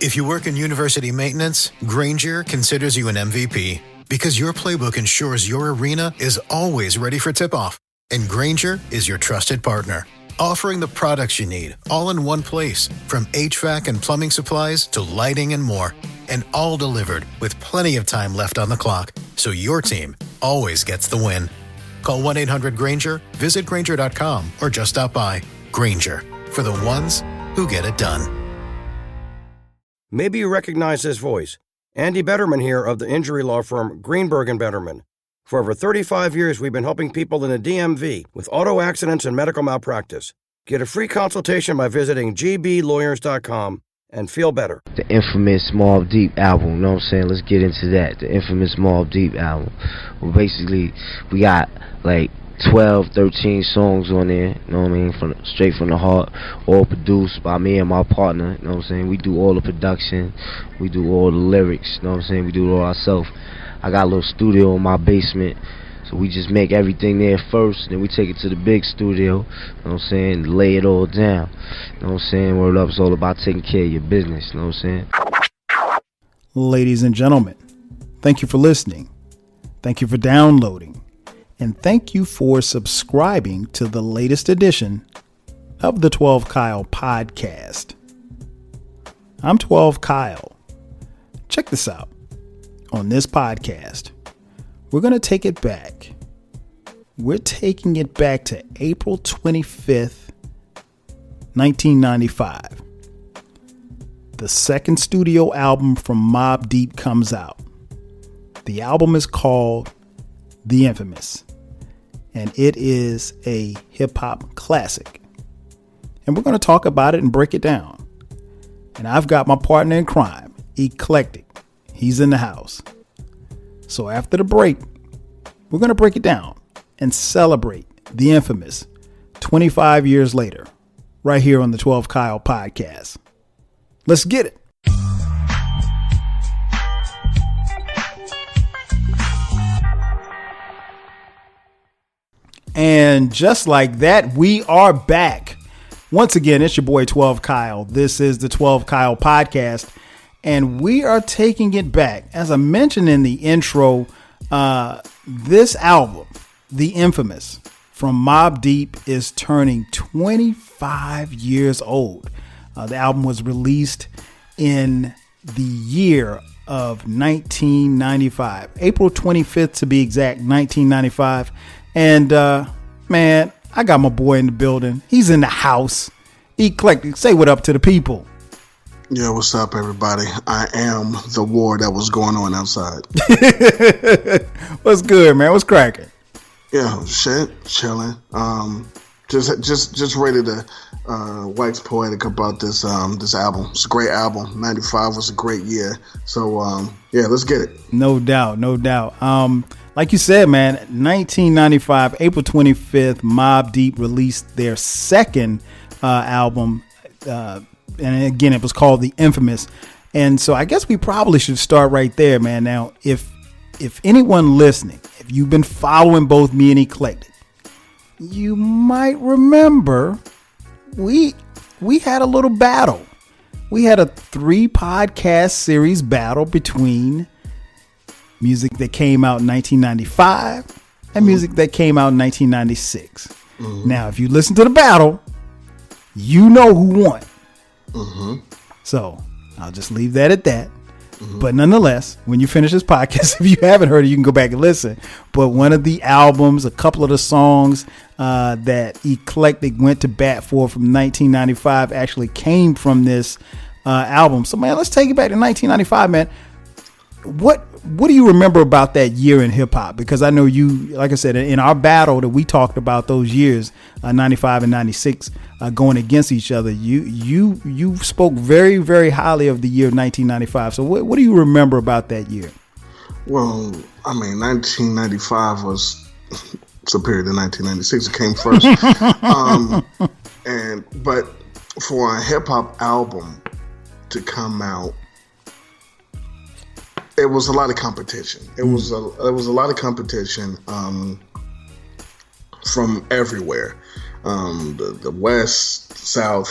If you work in university maintenance, Granger considers you an MVP because your playbook ensures your arena is always ready for tip-off. And Granger is your trusted partner, offering the products you need all in one place, from HVAC and plumbing supplies to lighting and more. And all delivered with plenty of time left on the clock, so your team always gets the win. Call 1-800-GRANGER, visit Granger.com, or just stop by. Granger, for the ones who get it done. Maybe you recognize this voice. Andy Betterman here of the injury law firm Greenberg & Betterman. For over 35 years, we've been helping people in the DMV with auto accidents and medical malpractice. Get a free consultation by visiting gblawyers.com and feel better. The infamous Mobb Deep album, you know what I'm saying? Let's get into that. The infamous Mobb Deep album. Well, basically, we got like 12, 13 songs on there, you know what I mean, straight from the heart, all produced by me and my partner, you know what I'm saying. We do all the production, we do all the lyrics, you know what I'm saying, we do it all ourselves. I got a little studio in my basement, so we just make everything there first, then we take it to the big studio, you know what I'm saying, lay it all down, you know what I'm saying. Word up, it's all about taking care of your business, you know what I'm saying. Ladies and gentlemen, thank you for listening, thank you for downloading, and thank you for subscribing to the latest edition of the 12 Kyle podcast. I'm 12 Kyle. Check this out. On this podcast, we're going to take it back. We're taking it back to April 25th, 1995. The second studio album from Mobb Deep comes out. The album is called The Infamous, and it is a hip-hop classic. And we're going to talk about it and break it down. And I've got my partner in crime, Eclectic. He's in the house. So after the break, we're going to break it down and celebrate The Infamous 25 years later, right here on the 12 Kyle podcast. Let's get it. And just like that, we are back. Once again, it's your boy 12 Kyle. This is the 12 Kyle podcast, and we are taking it back. As I mentioned in the intro, this album, The Infamous, from Mobb Deep, is turning 25 years old. The album was released in the year of 1995, April 25th to be exact, 1995. And man, I got my boy in the building. He's in the house. Eclectic, say what up to the people. Yeah, what's up, everybody? I am the war that was going on outside. What's good, man? What's cracking? Yeah, shit, chilling. Just ready to wax poetic about this album. It's a great album. 95 was a great year. So yeah, let's get it. No doubt. Like you said, man, 1995, April 25th, Mobb Deep released their second album. And again, it was called The Infamous. And so I guess we probably should start right there, man. Now, if anyone listening, if you've been following both me and Eclectic, you might remember we had a little battle. We had a 3-podcast series battle between music that came out in 1995 and music that came out in 1996. Mm-hmm. Now, if you listen to the battle, you know who won. Mm-hmm. So I'll just leave that at that. Mm-hmm. But nonetheless, when you finish this podcast, if you haven't heard it, you can go back and listen. But one of the albums, a couple of the songs that Eclectic went to bat for from 1995 actually came from this album. So, man, let's take it back to 1995, man. What do you remember about that year in hip hop? Because I know you, like I said, in our battle that we talked about those years, 95 and 96, going against each other, you spoke very, very highly of the year 1995. So what do you remember about that year? Well, I mean, 1995 was superior to 1996. It came first. But for a hip hop album to come out, it was a lot of competition. It was a lot of competition from everywhere, the West, South.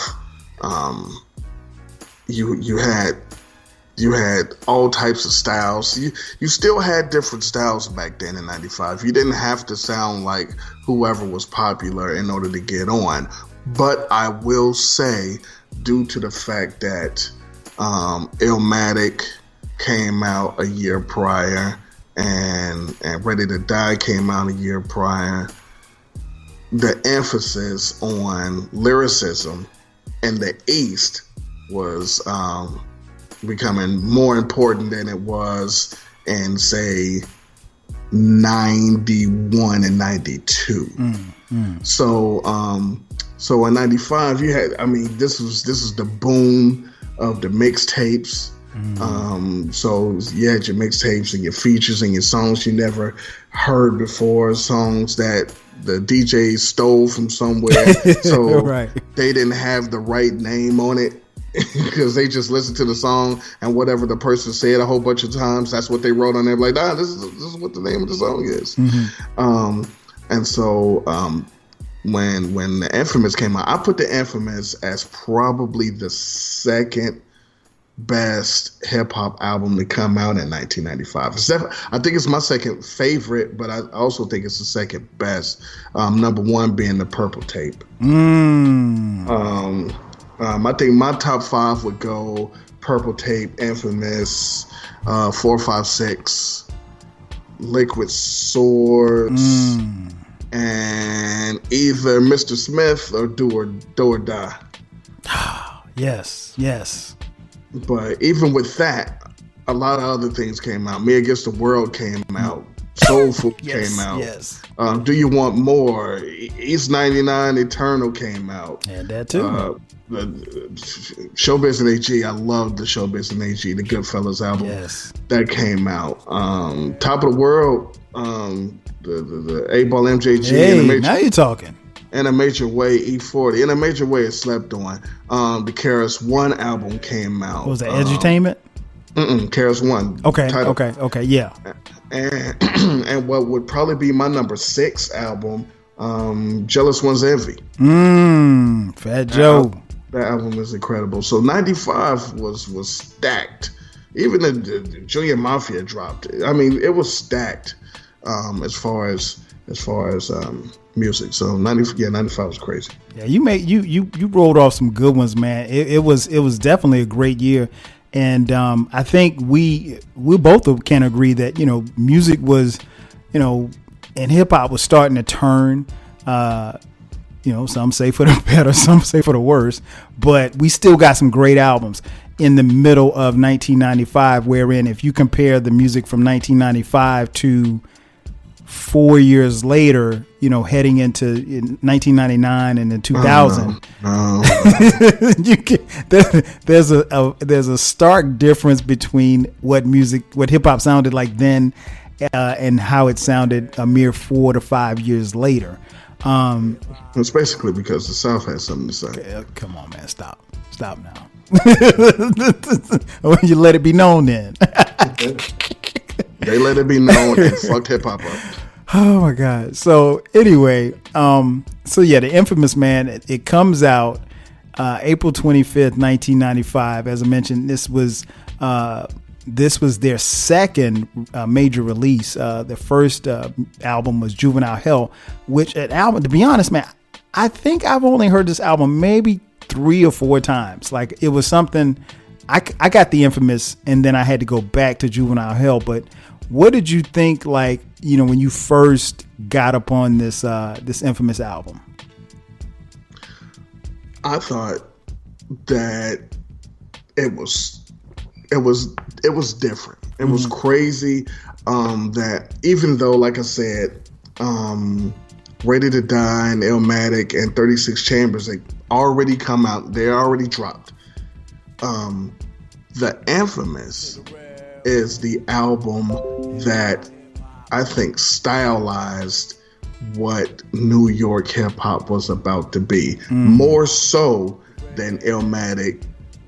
You had You had all types of styles. You still had different styles back then in 95. You didn't have to sound like whoever was popular in order to get on. But I will say, due to the fact that Illmatic came out a year prior and Ready to Die came out a year prior, the emphasis on lyricism in the East was becoming more important than it was in, say, 91 and 92. So in 95 you had, this is the boom of the mixtapes. So you had your mixtapes and your features and your songs you never heard before, songs that the DJs stole from somewhere. So right. They didn't have the right name on it because they just listened to the song and whatever the person said a whole bunch of times, that's what they wrote on there. Like, this is what the name of the song is. And so when the Infamous came out, I put the Infamous as probably the second best hip hop album to come out in 1995. I think it's my second favorite, but I also think it's the second best. Number one being the Purple Tape. I think my top five would go Purple Tape, Infamous, 456, Liquid Swords, and either Mr. Smith or Do or Die. Yes. But even with that, a lot of other things came out. Me Against the World came out. Soul Food came out. Yes. Do You Want More? East 99 Eternal came out. And that too. Showbiz and AG. I love the Showbiz and AG, the Goodfellas album. Yes. That came out. Top of the World, the 8-Ball MJG. Hey, now you're talking. In a Major Way, E40. In a Major Way, it slept on. The Karis One album came out. What was that, Edutainment? Karis One. Okay, yeah. And what would probably be my number 6 album, Jealous One's Envy. Fat Joe. That album is incredible. So 95 was stacked. Even the Junior Mafia dropped. It was stacked as far as music. So 95 was crazy. Yeah, you rolled off some good ones, man. It was definitely a great year, and I think we both can agree that music was, and hip hop was starting to turn. Some say for the better, some say for the worse, but we still got some great albums in the middle of 1995. Wherein, if you compare the music from 1995 to 4 years later, heading into 1999 and then 2000, there's a stark difference between what hip hop sounded like then, and how it sounded a mere 4 to 5 years later. It's basically because the South has something to say. Okay, come on, man, stop now. You let it be known then. They let it be known and fucked hip hop up. Oh my God. So anyway, the Infamous, man, it comes out April 25th, 1995. As I mentioned, this was their second major release. The first album was Juvenile Hell, which to be honest, man, I think I've only heard this album maybe 3 or 4 times. Like, it was something, I got the Infamous and then I had to go back to Juvenile Hell. But what did you think, like, when you first got upon this Infamous album? I thought that it was different. It was crazy. That even though, like I said, Ready to Die and Illmatic and 36 Chambers, they already come out. They already dropped. The Infamous is the album that I think stylized what New York hip hop was about to be, more so than Illmatic,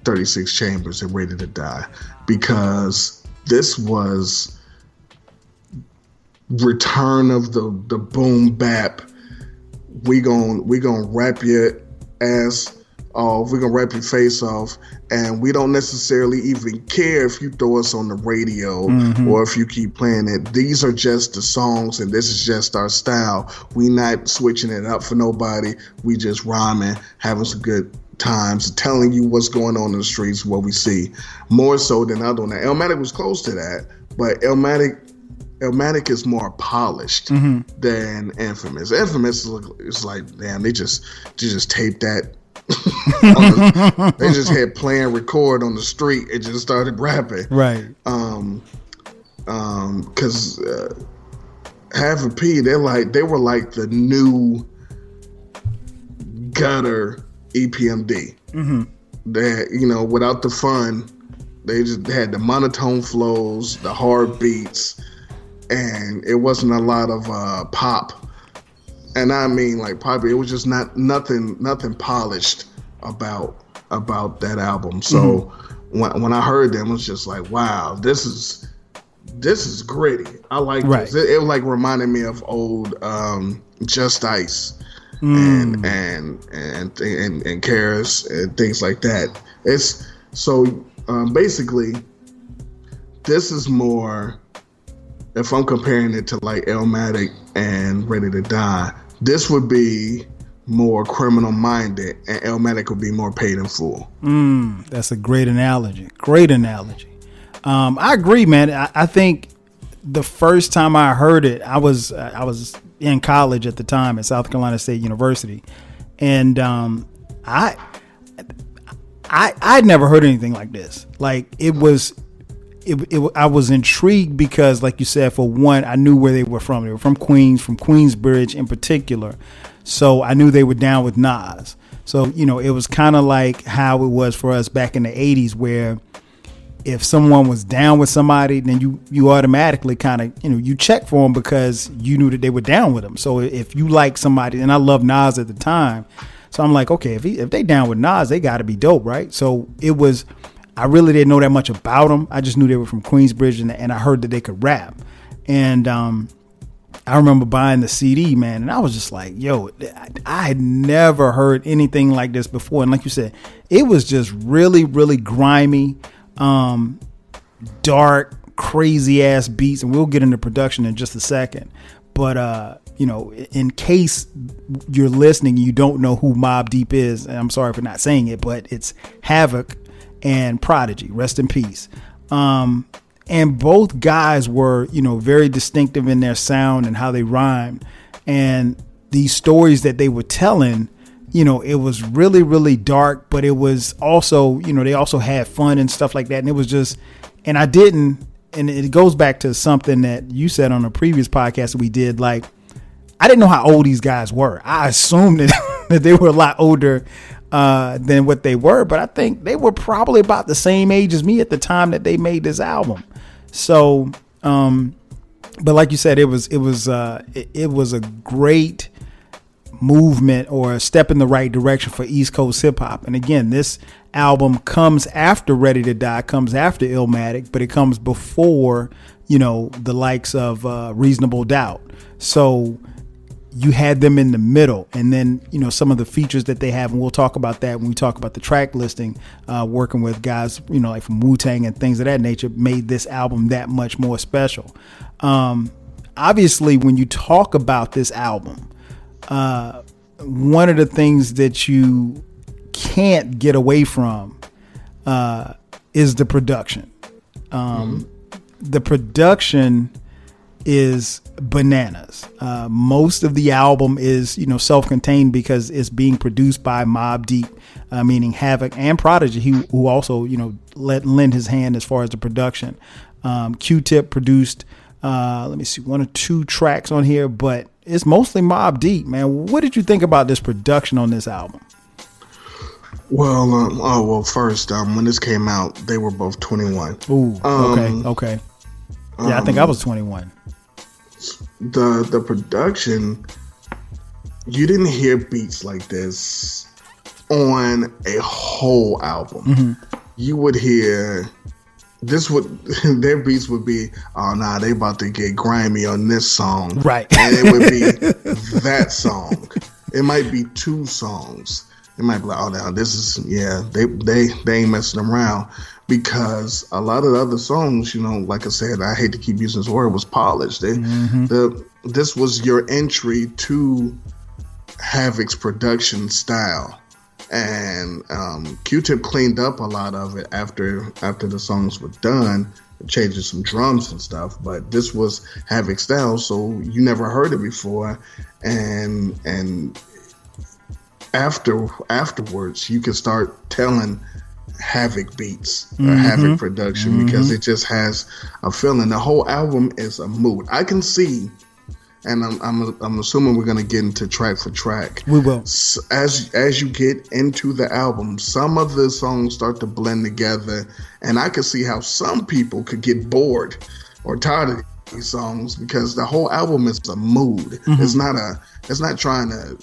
36 Chambers, and Ready to Die, because this was return of the boom bap. We gon' rap your ass off. We're gonna rap your face off, and we don't necessarily even care if you throw us on the radio or if you keep playing it. These are just the songs, and this is just our style. We not switching it up for nobody. We just rhyming, having some good times, telling you what's going on in the streets, what we see, more so than other one. Illmatic was close to that, but Illmatic is more polished than Infamous. Infamous is like, damn, they just taped that. They just had play and record on the street and just started rapping. Right. Because Half a P, they were like the new gutter EPMD. They, without the fun, they just had the monotone flows, the hard beats, and it wasn't a lot of pop. And I mean, like, probably it was just nothing polished about that album. So when I heard them, it was just like, wow, this is gritty. I like this. It was like reminding me of old Just Ice and Karis and things like that. It's so basically, this is more. If I'm comparing it to like Illmatic and Ready to Die, this would be more criminal minded and Illmatic would be more paid in full. That's a great analogy. I agree, man. I think the first time I heard it, I was in college at the time at South Carolina State University. And I'd never heard anything like this. Like I was intrigued because, like you said, for one, I knew where they were from. They were from Queens, from Queensbridge in particular. So I knew they were down with Nas. So, it was kind of like how it was for us back in the 80s, where if someone was down with somebody, then you automatically kind of, you check for them because you knew that they were down with them. So if you like somebody, and I loved Nas at the time, so I'm like, okay, if they down with Nas, they got to be dope, right? So I really didn't know that much about them. I just knew they were from Queensbridge, and I heard that they could rap. And I remember buying the CD, man, and I was just like, yo, I had never heard anything like this before. And like you said, it was just really, really grimy, dark, crazy ass beats. And we'll get into production in just a second. But, in case you're listening, you don't know who Mobb Deep is, and I'm sorry for not saying it, but it's Havoc and Prodigy, rest in peace. And both guys were, very distinctive in their sound and how they rhymed. And these stories that they were telling, it was really, really dark, but it was also, they also had fun and stuff like that. And it was just, and it goes back to something that you said on a previous podcast that we did. Like, I didn't know how old these guys were. I assumed that they were a lot older than what they were, but I think they were probably about the same age as me at the time that they made this album. So, but like you said, it was a great movement or a step in the right direction for East Coast hip hop. And again, this album comes after Ready to Die, comes after Illmatic, but it comes before, the likes of Reasonable Doubt. So you had them in the middle, and then some of the features that they have, and we'll talk about that when we talk about the track listing, working with guys like from Wu-Tang and things of that nature, made this album that much more special. Obviously, when you talk about this album, one of the things that you can't get away from is the production. The production is bananas. Most of the album is, self-contained because it's being produced by Mobb Deep, meaning Havoc and Prodigy, who also, lend his hand as far as the production. Q-Tip produced, let me see, 1 or 2 tracks on here, but it's mostly Mobb Deep, man. What did you think about this production on this album? Well, first, when this came out, they were both 21. Ooh, okay. Yeah, I think I was 21. The production, you didn't hear beats like this on a whole album. You would hear their beats would be, oh nah, they about to get grimy on this song, right? And it would be that song. It might be 2 songs, It might be like, oh, now this is, yeah, they ain't messing around, because a lot of the other songs, you know, like I said, I hate to keep using this word, was polished. This was your entry to Havoc's production style, and Q-Tip cleaned up a lot of it after the songs were done, changing some drums and stuff. But this was Havoc style, so you never heard it before, and afterwards you can start telling Havoc beats or Havoc production, because it just has a feeling. The whole album is a mood. I can see, and I'm assuming we're gonna get into track for track. We will. As you get into the album, some of the songs start to blend together, and I could see how some people could get bored or tired of these songs, because the whole album is a mood. It's not trying to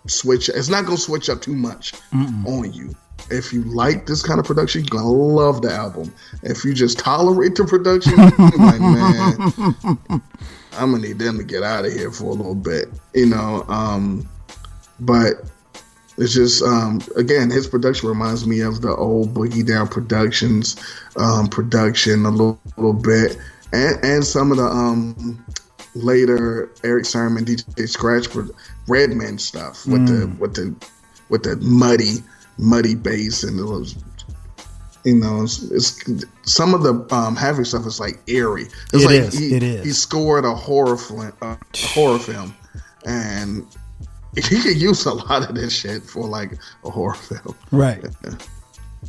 switch. It's not gonna switch up too much on you. If you like this kind of production, you're gonna love the album. If you just tolerate the production, you're like, man, I'm gonna need them to get out of here for a little bit, you know. But it's just, again, his production reminds me of the old Boogie Down Productions production a little bit, and some of the later Eric Sermon, DJ Scratch, Redman stuff with the muddy bass, and it was, you know, it's some of the Havoc stuff is like eerie. It is. He scored a horror film, and he could use a lot of this shit for like a horror film. Right.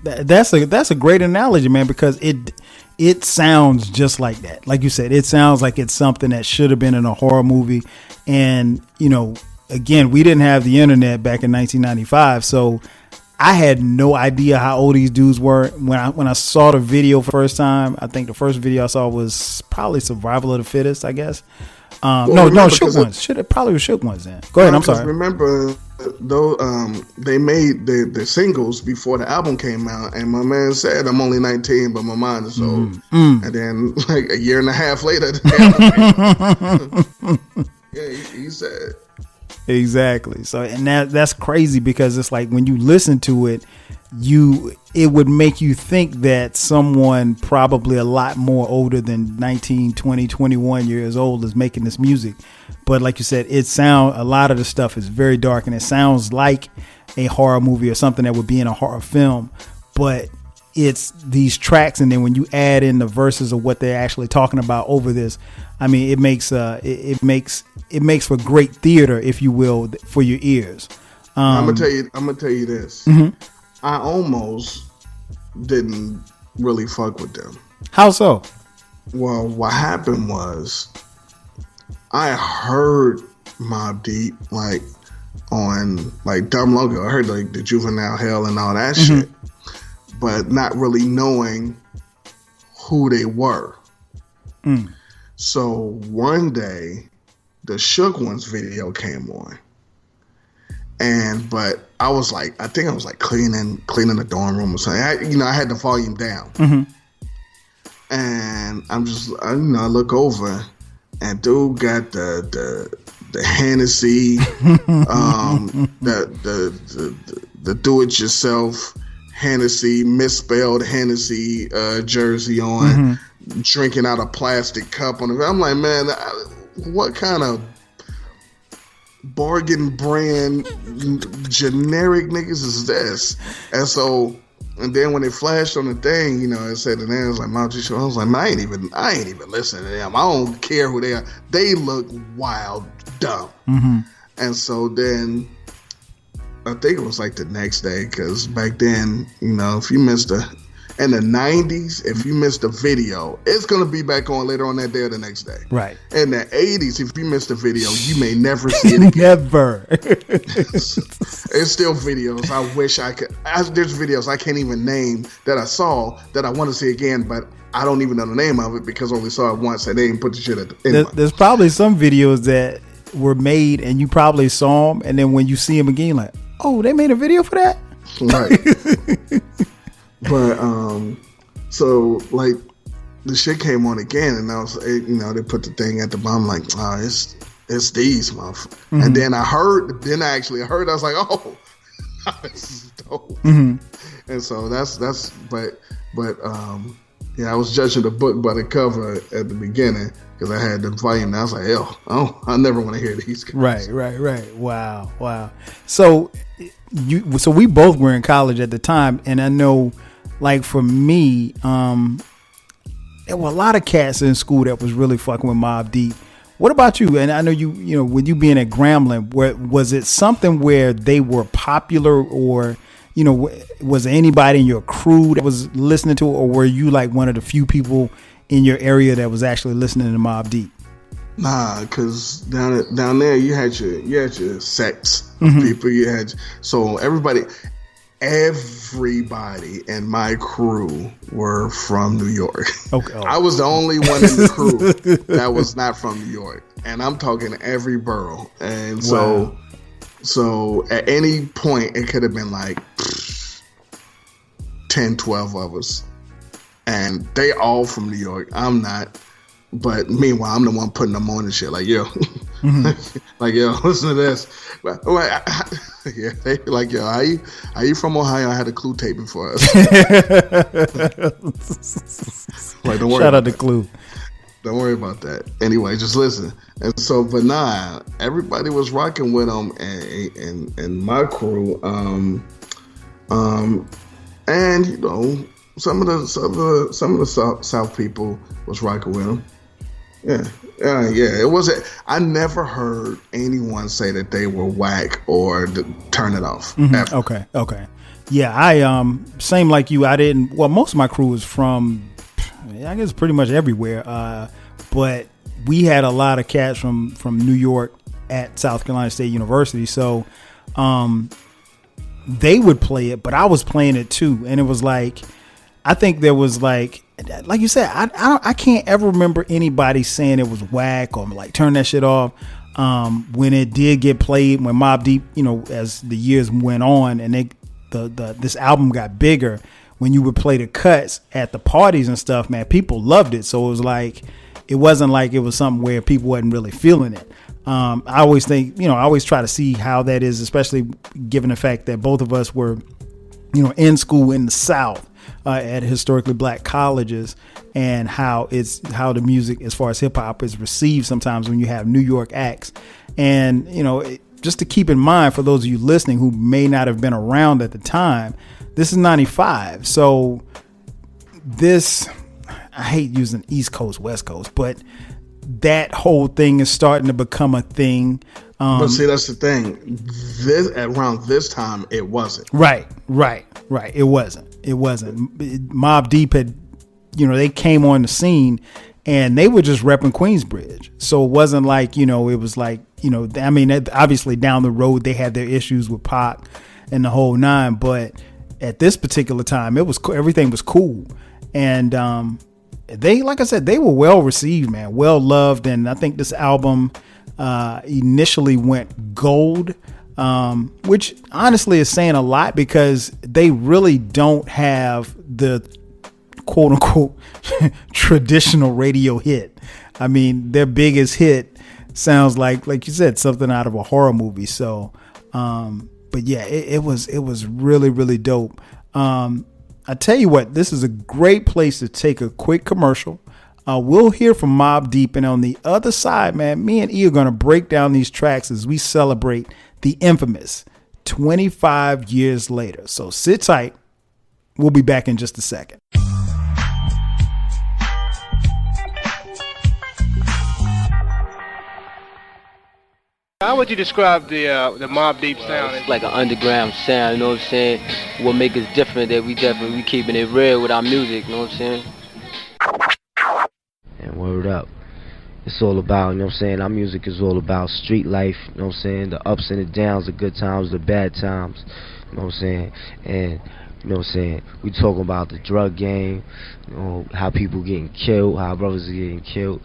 That's a great analogy, man, because it sounds just like that. Like you said, it sounds like it's something that should have been in a horror movie. And, you know, again, we didn't have the internet back in 1995, so I had no idea how old these dudes were when I saw the video for the first time. I think the first video I saw was probably Survival of the Fittest, I guess. No, Shook Ones. It probably was Shook Ones then. Go ahead, I'm sorry. Remember, though, they made the singles before the album came out, and my man said, I'm only 19, but my mind is old. And then, like, a year and a half later, yeah, he said. Exactly. So, and that's crazy, because it's like when you listen to it, it would make you think that someone probably a lot more older than 19, 20, 21 years old is making this music. But like you said, a lot of the stuff is very dark, and it sounds like a horror movie or something that would be in a horror film, but it's these tracks. And then when you add in the verses of what they're actually talking about over this, I mean, it makes for great theater, if you will, for your ears. I'm gonna tell you this. I almost didn't really fuck with them. How so? Well, what happened was I heard Mobb Deep like on like Dumb Logo. I heard like the Juvenile Hell and all that shit, but not really knowing who they were. So one day, the Shook Ones video came on, but I was like, I think I was like cleaning the dorm room or something. I had the volume down, and I'm just, I look over, and dude got the Hennessy, the do-it-yourself Hennessy, misspelled Hennessy jersey on, drinking out a plastic cup on it. I'm like, man, what kind of bargain brand generic niggas is this? And then when it flashed on the thing, it said the name was like Mobb Deep. I was like, man, I ain't even listening to them. I don't care who they are. They look wild, dumb. And so then I think it was like the next day, because back then, if you missed in the 90s, if you missed a video, it's going to be back on later on that day or the next day. Right. In the 80s, if you missed a video, you may never see it again. Never. It's still videos. I wish I could. There's videos I can't even name that I saw that I want to see again, but I don't even know the name of it because I only saw it once and they didn't put the shit at the end. There's probably some videos that were made and you probably saw them, and then when you see them again, you're like, oh, they made a video for that? Right. But so like the shit came on again, and I was, they put the thing at the bottom, like, oh, it's these motherfuckers. And then I actually heard, I was like, oh, this is dope. Mm-hmm. And so yeah, I was judging the book by the cover at the beginning because I had the volume. And I was like, I never want to hear these guys. Right. Wow. So we both were in college at the time, and I know, like for me, there were a lot of cats in school that was really fucking with Mobb Deep. What about you? And I know you know, with you being at Grambling, was it something where they were popular, or you know, was there anybody in your crew that was listening to it, or were you like one of the few people in your area that was actually listening to Mobb Deep? Nah, because down there you had your sects of people. So everybody in my crew were from New York. Okay. I was the only one in the crew that was not from New York, and I'm talking every borough. And so at any point it could have been like 10, 12 of us, and they all from New York. I'm not. But meanwhile, I'm the one putting them on and shit. Like, yo, like, yo, listen to this. Like, yeah, they like, yo, are you from Ohio? I had a Clue tape before us. Like, don't worry. Shout out to Clue. Don't worry about that. Anyway, just listen. And so, but nah, everybody was rocking with them, and my crew, and you know, some of the South people was rocking with them. Yeah. It wasn't. I never heard anyone say that they were whack or turn it off. Mm-hmm. Okay. Yeah, I same like you. I didn't. Well, most of my crew was from, I guess, pretty much everywhere. But we had a lot of cats from New York at South Carolina State University. So, they would play it, but I was playing it too, and it was like, I think there was like you said, I can't ever remember anybody saying it was whack or like turn that shit off. When it did get played, when Mobb Deep, you know, as the years went on and this album got bigger, when you would play the cuts at the parties and stuff, man, people loved it. So it was like, it wasn't like it was something where people wasn't really feeling it. I always think, you know, I always try to see how that is, especially given the fact that both of us were, you know, in school in the South. At historically black colleges, and how the music as far as hip hop is received sometimes when you have New York acts. And you know, just to keep in mind for those of you listening who may not have been around at the time, this is 95. So this, I hate using East Coast, West Coast, but that whole thing is starting to become a thing. But see, that's the thing. Around this time, it wasn't. Right. It wasn't. Mobb Deep had, you know, they came on the scene and they were just repping Queensbridge. So it wasn't like, you know, it was like, you know, I mean, obviously down the road they had their issues with Pac and the whole nine, but at this particular time, everything was cool. And they, like I said, they were well received, man, well loved. And I think this album initially went gold. Which honestly is saying a lot because they really don't have the quote unquote traditional radio hit. I mean, their biggest hit sounds like you said, something out of a horror movie. So, but yeah, it was really, really dope. I tell you what, this is a great place to take a quick commercial. We'll hear from Mobb Deep, and on the other side, man, me and E are going to break down these tracks as we celebrate the infamous 25 years later. So sit tight. We'll be back in just a second. How would you describe the Mobb Deep sound? It's like an underground sound, you know what I'm saying? What makes us different, that we definitely keeping it real with our music, you know what I'm saying? And word up. It's all about, you know what I'm saying, our music is all about street life, you know what I'm saying, the ups and the downs, the good times, the bad times, you know what I'm saying, and, you know what I'm saying, we talking about the drug game, you know, how people getting killed, how brothers are getting killed.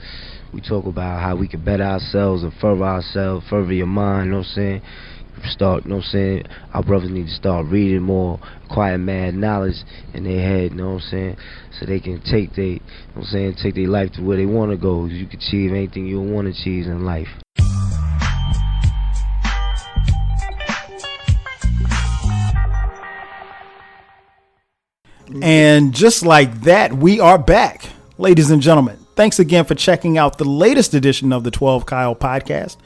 We talk about how we can better ourselves and further your mind, you know what I'm saying. Start, you know what I'm saying, our brothers need to start reading more, acquire mad knowledge in their head, you know what I'm saying, so they can take their, you know what I'm saying, take their life to where they want to go. You can achieve anything you want to achieve in life. And just like that, we are back, ladies and gentlemen. Thanks again for checking out the latest edition of the 12 Kyle podcast.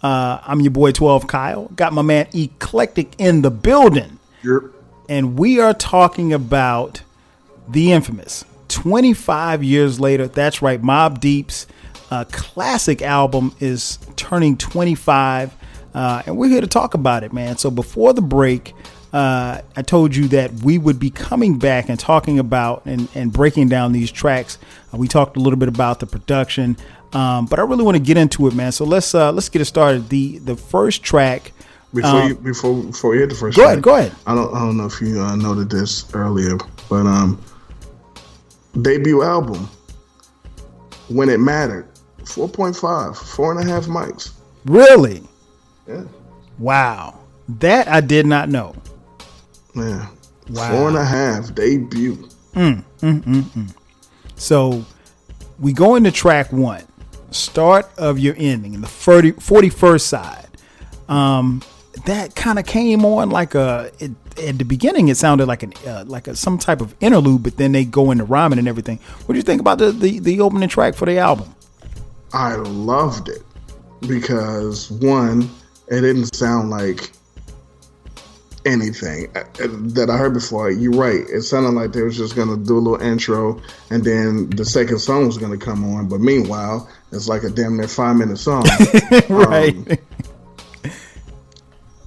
I'm your boy 12 Kyle. Got my man Eclectic in the building. Yep. And we are talking about the infamous 25 years later. That's right. Mobb Deep's classic album is turning 25. And we're here to talk about it, man. So before the break, I told you that we would be coming back and talking about and breaking down these tracks. We talked a little bit about the production, but I really want to get into it, man. So let's get it started. The first track. Before you hit the first go track, go ahead. I don't know if you noted this earlier, but debut album, When It Mattered, 4.5, 4.5 mics. Really? Yeah. Wow. That I did not know. Yeah. Wow. 4.5 debut. So we go into track one, start of your ending, in the 41st side. That kind of came on like at the beginning. It sounded like some type of interlude, but then they go into rhyming and everything. What do you think about the opening track for the album? I loved it because one, it didn't sound like anything that I heard before. You're right. It sounded like they was just gonna do a little intro and then the second song was gonna come on. But meanwhile, it's like a damn near 5-minute song. Right.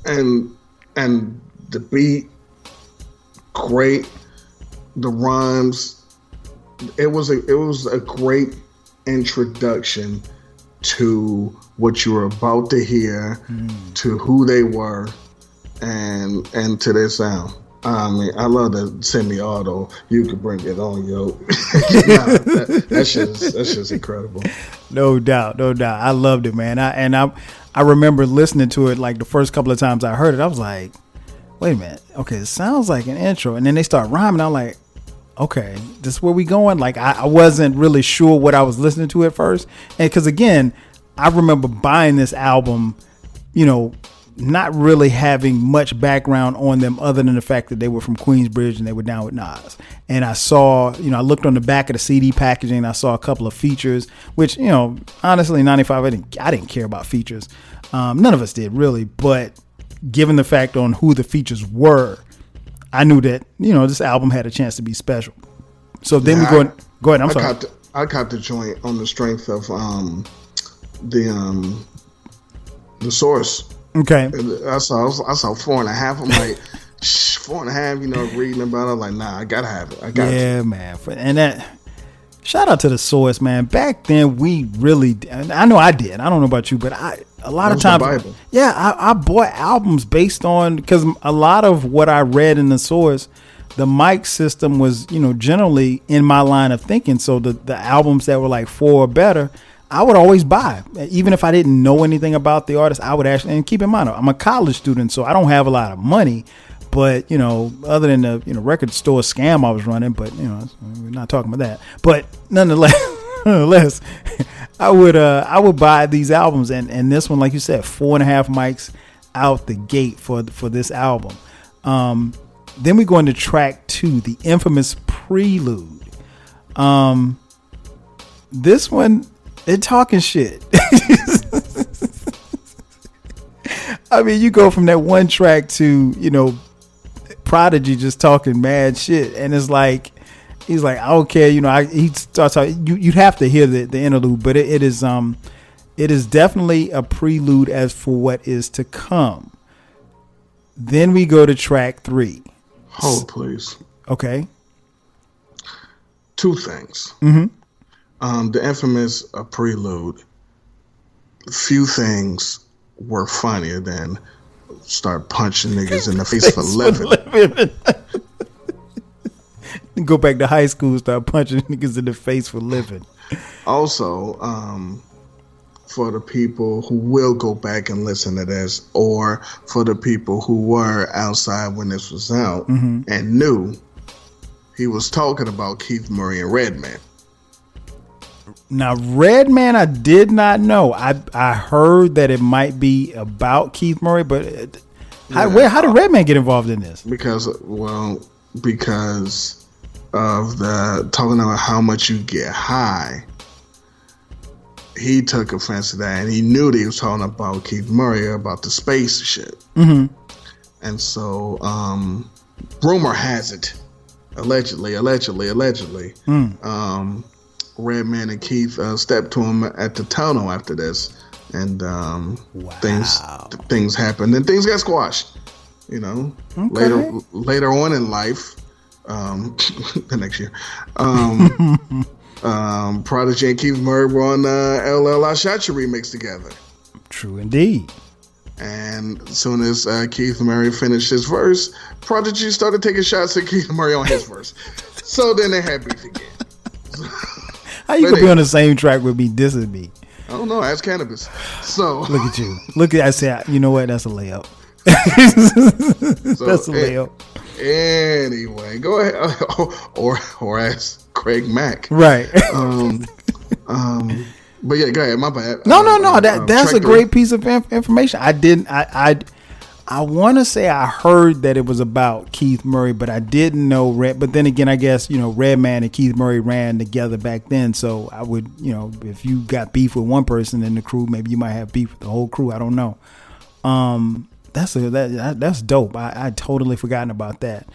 And the beat, great. The rhymes. It was a great introduction to what you were about to hear, to who they were, and to their sound. I mean, I love that semi-auto. You could bring it on, yo. That's just incredible. No doubt. I loved it, man. I remember listening to it like the first couple of times I heard it. I was like, wait a minute. Okay, it sounds like an intro. And then they start rhyming. I'm like, okay, this is where we going? Like, I wasn't really sure what I was listening to at first. And because, again, I remember buying this album, not really having much background on them other than the fact that they were from Queensbridge and they were down with Nas. And I saw, I looked on the back of the CD packaging and I saw a couple of features, which, honestly, 95, I didn't care about features. None of us did really, but given the fact on who the features were, I knew that, this album had a chance to be special. So then go ahead. I'm sorry. I caught the joint on the strength of the Source. Okay. I saw 4.5. I'm like, 4.5. Reading about it. I'm like, nah, I gotta have it. Yeah, man. And that. Shout out to the Source, man. Back then, we really. I know I did. I don't know about you, but a lot of times, yeah, I bought albums based on, because a lot of what I read in the Source, the mic system was, generally in my line of thinking. So the albums that were like 4 or better, I would always buy, even if I didn't know anything about the artist. I would actually, and keep in mind, I'm a college student, so I don't have a lot of money. But, other than the record store scam I was running, but, we're not talking about that. But nonetheless, I would buy these albums. And this one, like you said, 4.5 mics out the gate for this album. Then we go into track 2, the infamous Prelude. This one, they're talking shit. I mean, you go from that one track to, Prodigy just talking mad shit, and it's like he's like, I don't care, he starts talking. You'd have to hear the interlude, but it is definitely a prelude as for what is to come. Then we go to track 3. Hold, please. Okay. 2 things. The infamous prelude. Few things were funnier than start punching niggas in the face for living. Go back to high school, start punching niggas in the face for living. Also, for the people who will go back and listen to this, or for the people who were outside when this was out and knew, he was talking about Keith Murray and Redman. Now, Redman, I did not know. I heard that it might be about Keith Murray, but how did Redman get involved in this? Because of the talking about how much you get high, he took offense to that, and he knew that he was talking about Keith Murray about the space shit. Mm-hmm. And so, rumor has it, allegedly, Redman and Keith stepped to him at the tunnel after this, and things happened, and things got squashed. You know, later on in life, the next year, Prodigy and Keith Murray were on LL I Shot You remix together. True indeed. And as soon as Keith Murray finished his verse, Prodigy started taking shots at Keith Murray on his verse. So then they had beef again. How you gonna be on the same track with me dissing me? I don't know. Ask Cannabis. So look at you. Look at I said, you know what? That's a layup. That's a layup. Anyway, go ahead. Or ask Craig Mack. Right. But yeah, go ahead. My bad. No. That's a great piece of information. I want to say I heard that it was about Keith Murray, but I didn't know But then again, I guess, Redman and Keith Murray ran together back then. So I would, if you got beef with one person in the crew, maybe you might have beef with the whole crew. I don't know. That's dope. I totally forgotten about that.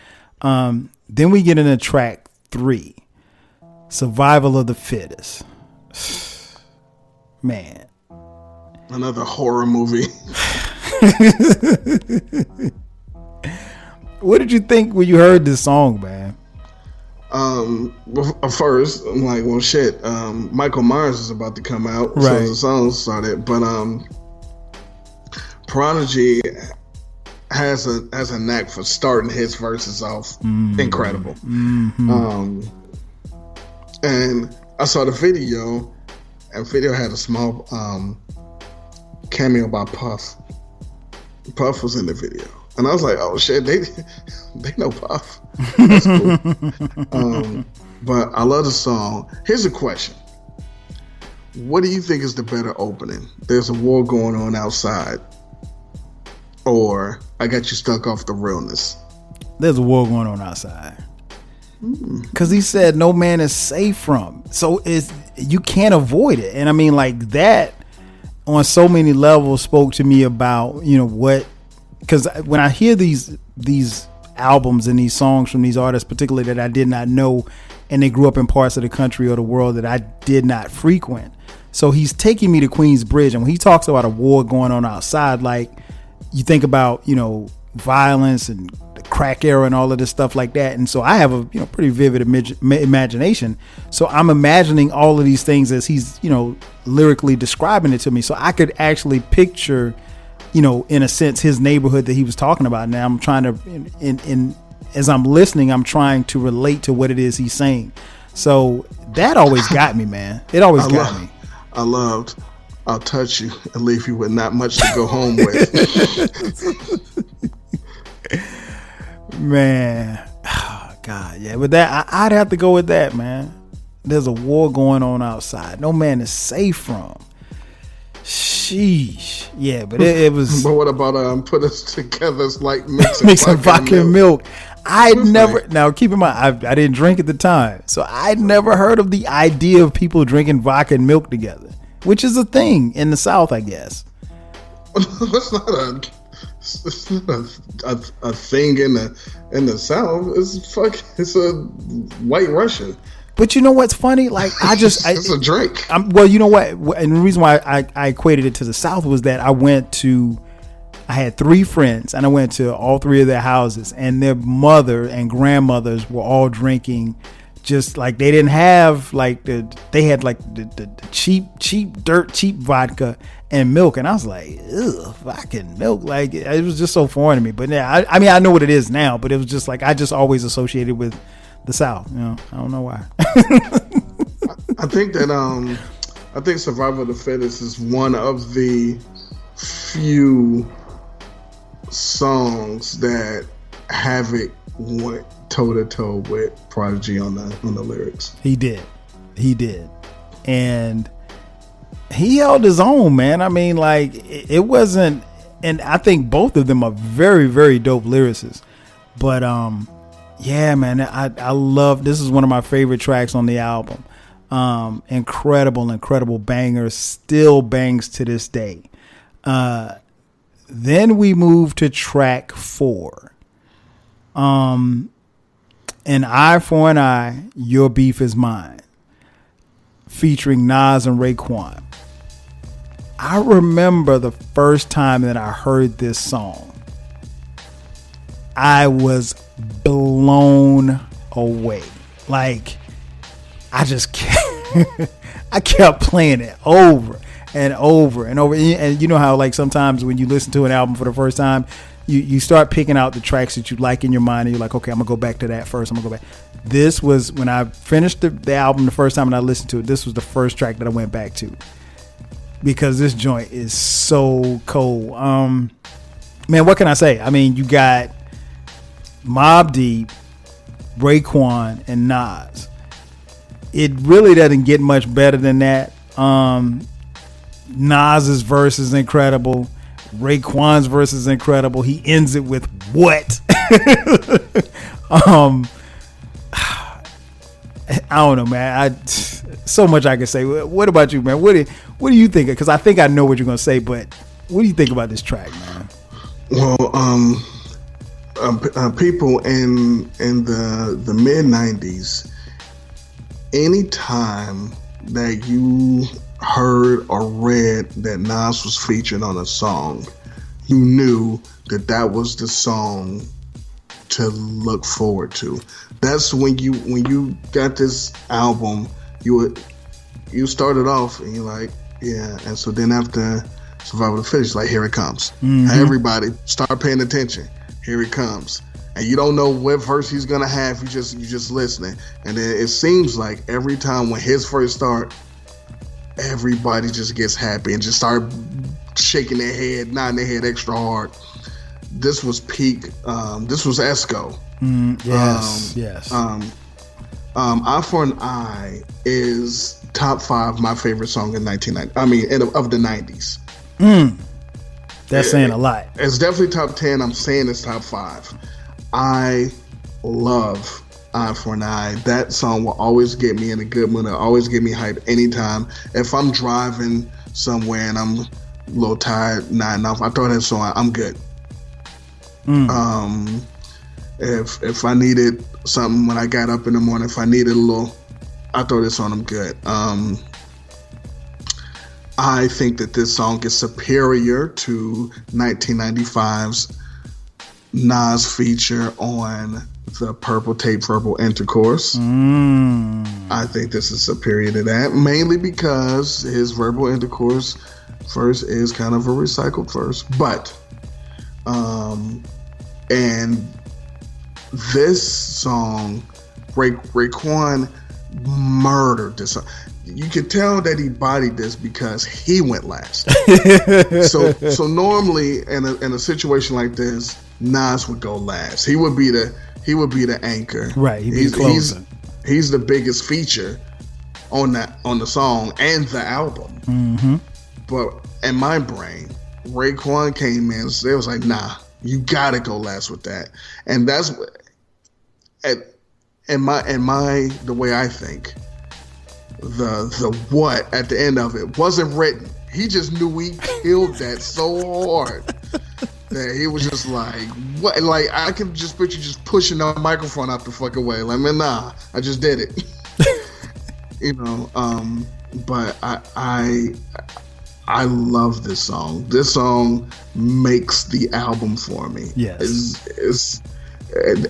Then we get into track 3, Survival of the Fittest. Man. Another horror movie. What did you think when you heard this song, man? First, I'm like, well, shit. Michael Myers is about to come out, right. So the song started. But Prodigy has a knack for starting his verses off incredible. Mm-hmm. And I saw the video, and video had a small cameo by Puff. Puff was in the video, and I was like, "Oh shit, they know Puff." That's cool. But I love the song. Here's a question: what do you think is the better opening? There's a war going on outside, or I got you stuck off the realness? There's a war going on outside. Because he said no man is safe from. So you can't avoid it, and I mean like that. On so many levels spoke to me about, what, because when I hear these albums and these songs from these artists, particularly that I did not know, and they grew up in parts of the country or the world that I did not frequent. So he's taking me to Queensbridge, and when he talks about a war going on outside, like you think about, violence and the crack era and all of this stuff like that. And so I have a pretty vivid imagination. So I'm imagining all of these things as he's lyrically describing it to me. So I could actually picture in a sense his neighborhood that he was talking about. Now I'm trying to as I'm listening, I'm trying to relate to what it is he's saying. So that always got me, man. It always got me. I loved I'll touch you and leave you with not much to go home with. Man, oh, God, yeah. But that I'd have to go with that, man. There's a war going on outside. No man is safe from. Sheesh. Yeah, but it was. But what about put us together like mixing vodka and milk? Now keep in mind, I didn't drink at the time, so I'd never heard of the idea of people drinking vodka and milk together, which is a thing in the South, I guess. That's not a thing in the South. It's a White Russian. But you know what's funny? Like it's a drink. Well, you know what? And the reason why I equated it to the South was that I had 3 friends, and I went to all 3 of their houses, and their mother and grandmothers were all drinking. Just like they didn't have they had the cheap dirt cheap vodka and milk, and I was like, ugh, vodka and milk, like it was just so foreign to me. But yeah, I mean I know what it is now, but it was just like I just always associated with the South. I don't know why. I think that Survival of the Fittest is one of the few songs that Havoc went toe to toe with Prodigy on the lyrics. He did, and he held his own, man. I mean, like it wasn't, and I think both of them are very, very dope lyricists. But Yeah, man, I love, this is one of my favorite tracks on the album. Incredible banger, still bangs to this day. Then we move to track 4. An Eye for an Eye, Your Beef is Mine, featuring Nas and Raekwon. I remember the first time that I heard this song, I was blown away. Like, I just kept, I kept playing it over and over and over. And you know how, like, sometimes when you listen to an album for the first time, you start picking out the tracks that you like in your mind, and you're like, okay, I'm gonna go back to that first. I'm gonna go back. This was when I finished the album the first time and I listened to it. This was the first track that I went back to, because this joint is so cold. Man, what can I say? I mean, you got Mobb Deep, Raekwon, and Nas. It really doesn't get much better than that. Nas's verse is incredible. Raekwon's verse is incredible. He ends it with what? I don't know, man. So much I can say. What about you, man? What do you think? Because I think I know what you're gonna say, but what do you think about this track, man? Well, people in the mid '90s, anytime that you heard or read that Nas was featured on a song, you knew that was the song to look forward to. That's when you got this album, you started off and you're like, yeah. And so then after Survival to Finish, like, here it comes. Mm-hmm. Everybody start paying attention. Here it comes. And you don't know what verse he's gonna have. You just listening. And then it seems like every time when his verse start, everybody just gets happy and just start shaking their head, nodding their head extra hard. This was peak. This was Esco. Yes. Eye for an Eye is top 5 my favorite song in 1990. I mean, of the 90s. That's saying a lot. It's definitely top 10. I'm saying it's top 5. I love Eye for an Eye. That song will always get me in a good mood. It'll always get me hyped anytime. If I'm driving somewhere and I'm a little tired, nodding off, I throw that song on, I'm good. If I needed something when I got up in the morning, if I needed a little, I throw this on, I'm good. I think that this song is superior to 1995's Nas feature on the Purple Tape Verbal Intercourse. I think this is superior to that, mainly because his Verbal Intercourse verse is kind of a recycled verse. But and this song, Raekwon murdered this song. You could tell that he bodied this because he went last. so normally in a situation like this, Nas would go last. He would be the anchor. Right. He'd be the closer. He's the biggest feature on the song and the album. Mm-hmm. But in my brain, Raekwon came in and it was like, nah, you gotta go last with that. And that's what the way I think, the what at the end of it wasn't written. He just knew he killed that so hard that he was just like, what? Like, I can just picture just pushing the microphone out the fucking way. Like, man, nah, I just did it. But I love this song. This song makes the album for me. Yes.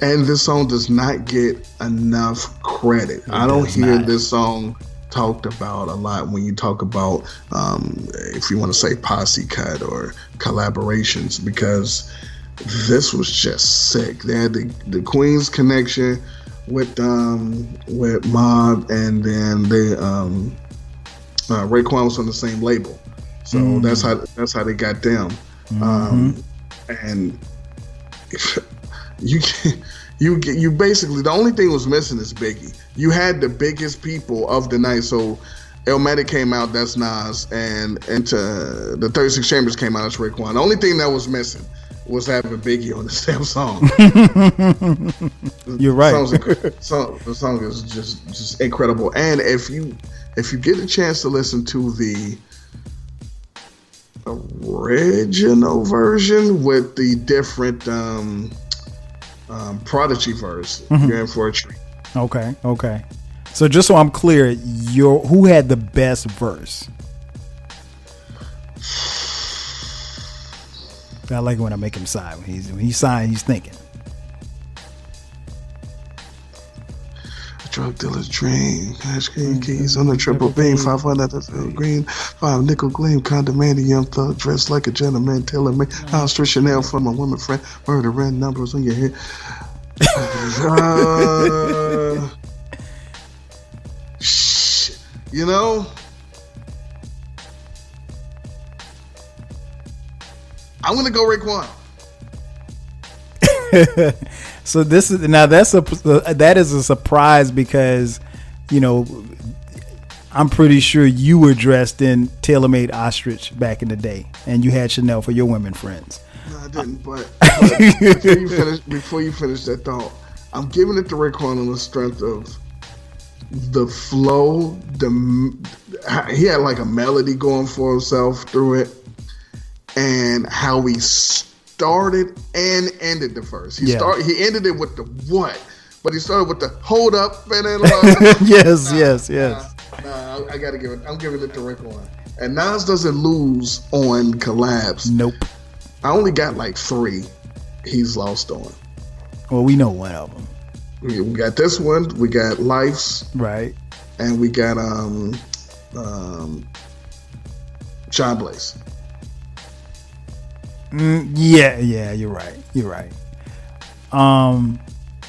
And this song does not get enough credit. I don't hear this song talked about a lot when you talk about, if you want to say posse cut or collaborations, because this was just sick. They had the Queen's connection with Mobb, and then Raekwon was on the same label, so that's how they got them. And you basically, the only thing was missing is Biggie. You had the biggest people of the night. So Illmatic came out, that's Nas, and the 36 Chambers came out, that's Raekwon. The only thing that was missing, was having Biggie on the damn song. You're right. The song is just incredible. And if you get a chance to listen to the original version with the different Prodigy verse, you're in for a treat. Okay. So just so I'm clear, who had the best verse? I like it when I make him sigh. When he's sighing, he's thinking. Drug dealer's dream, cash green keys on a triple beam, 500 that's green, 5 nickel gleam, condominium, young thug dressed like a gentleman, telling me house to Chanel for my woman friend, murdering numbers on your head. You know, I'm gonna go Raekwon. So that is a surprise because, you know, I'm pretty sure you were dressed in tailor-made ostrich back in the day, and you had Chanel for your women friends. No, I didn't. But before you finish that thought, I'm giving it to Raekwon on the strength of the flow. He had like a melody going for himself through it, and how he started and ended the verse. He ended it with the what, but he started with the hold up and then yes. I gotta give it. I'm giving it to Raekwon. And Nas doesn't lose on collabs. Nope. I only got like 3 he's lost on. Well, we know one of them. We got this one. We got Life's. Right. And we got John Blaze. Yeah, you're right.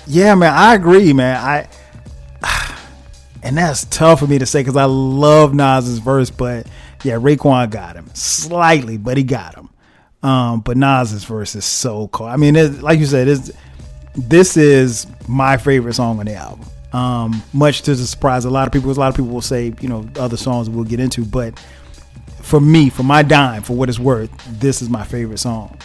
Yeah, man, I agree, man. And that's tough for me to say because I love Nas's verse, but yeah, Raekwon got him slightly, but he got him. But Nas's verse is so cool. I mean, like you said, this is my favorite song on the album. Much to the surprise of a lot of people will say, you know, other songs we'll get into, but for me, for my dime, for what it's worth, this is my favorite song.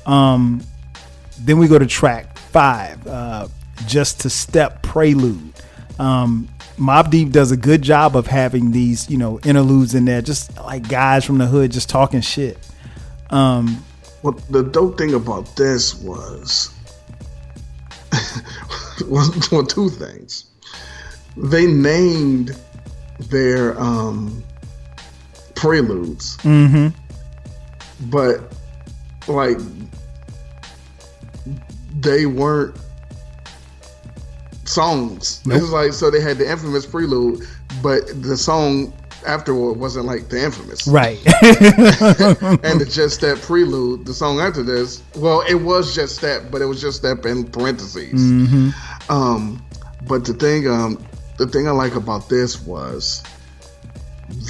Then we go to track 5, Just to Step Prelude. Mobb Deep does a good job of having these, you know, interludes in there, just like guys from the hood just talking shit. Well, the dope thing about this was, well, 2 things. They named their preludes, but like they weren't songs. Nope. It was like, so they had the infamous prelude, but the song afterward wasn't like the infamous, right? And it's just that prelude. The song after this, well, it was just that, but it was just that in parentheses. But the thing I like about this was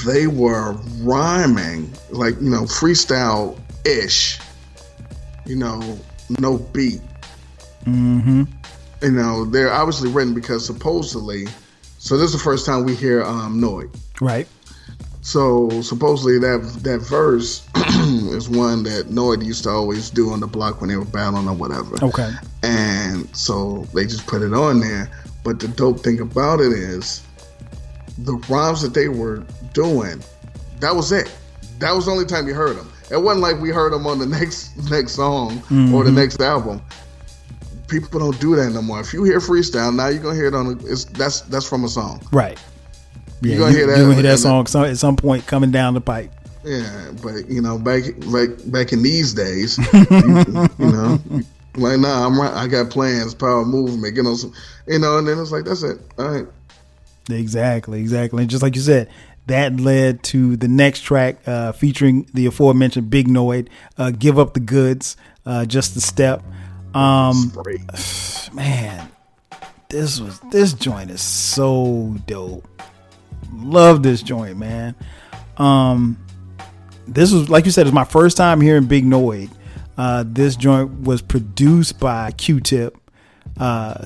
they were rhyming, like, you know, freestyle ish, you know, no beat. You know, they're obviously written because supposedly, so this is the first time we hear Noid. Right. So supposedly that verse is one that Noid used to always do on the block when they were battling or whatever. Okay. And so they just put it on there. But the dope thing about it is the rhymes that they were doing, that was it. That was the only time you heard them. It wasn't like we heard them on the next song or the next album. People don't do that no more. If you hear freestyle, now you're gonna hear it on. That's from a song, right? Yeah, you're gonna hear that. You're gonna hear that song at some point coming down the pipe. Yeah, but you know, back in these days, you know, like I got plans, power movement, you know, and then it's like that's it. All right. Exactly. And just like you said, that led to the next track featuring the aforementioned Big Noid, Give Up the Goods, Just a Step. Man, this joint is so dope. Love this joint, man. This was, like you said, it was my first time hearing Big Noid. This joint was produced by Q-Tip.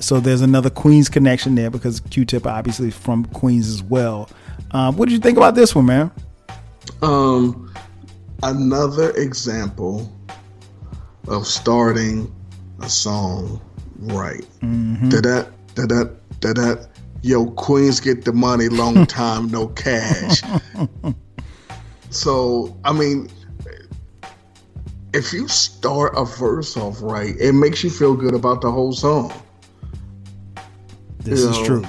So there's another Queens connection there because Q-Tip obviously is from Queens as well. What did you think about this one, man? Another example of starting a song right. Da-da. Yo, Queens get the money, long time, no cash. So, I mean, if you start a verse off right, it makes you feel good about the whole song. This is true.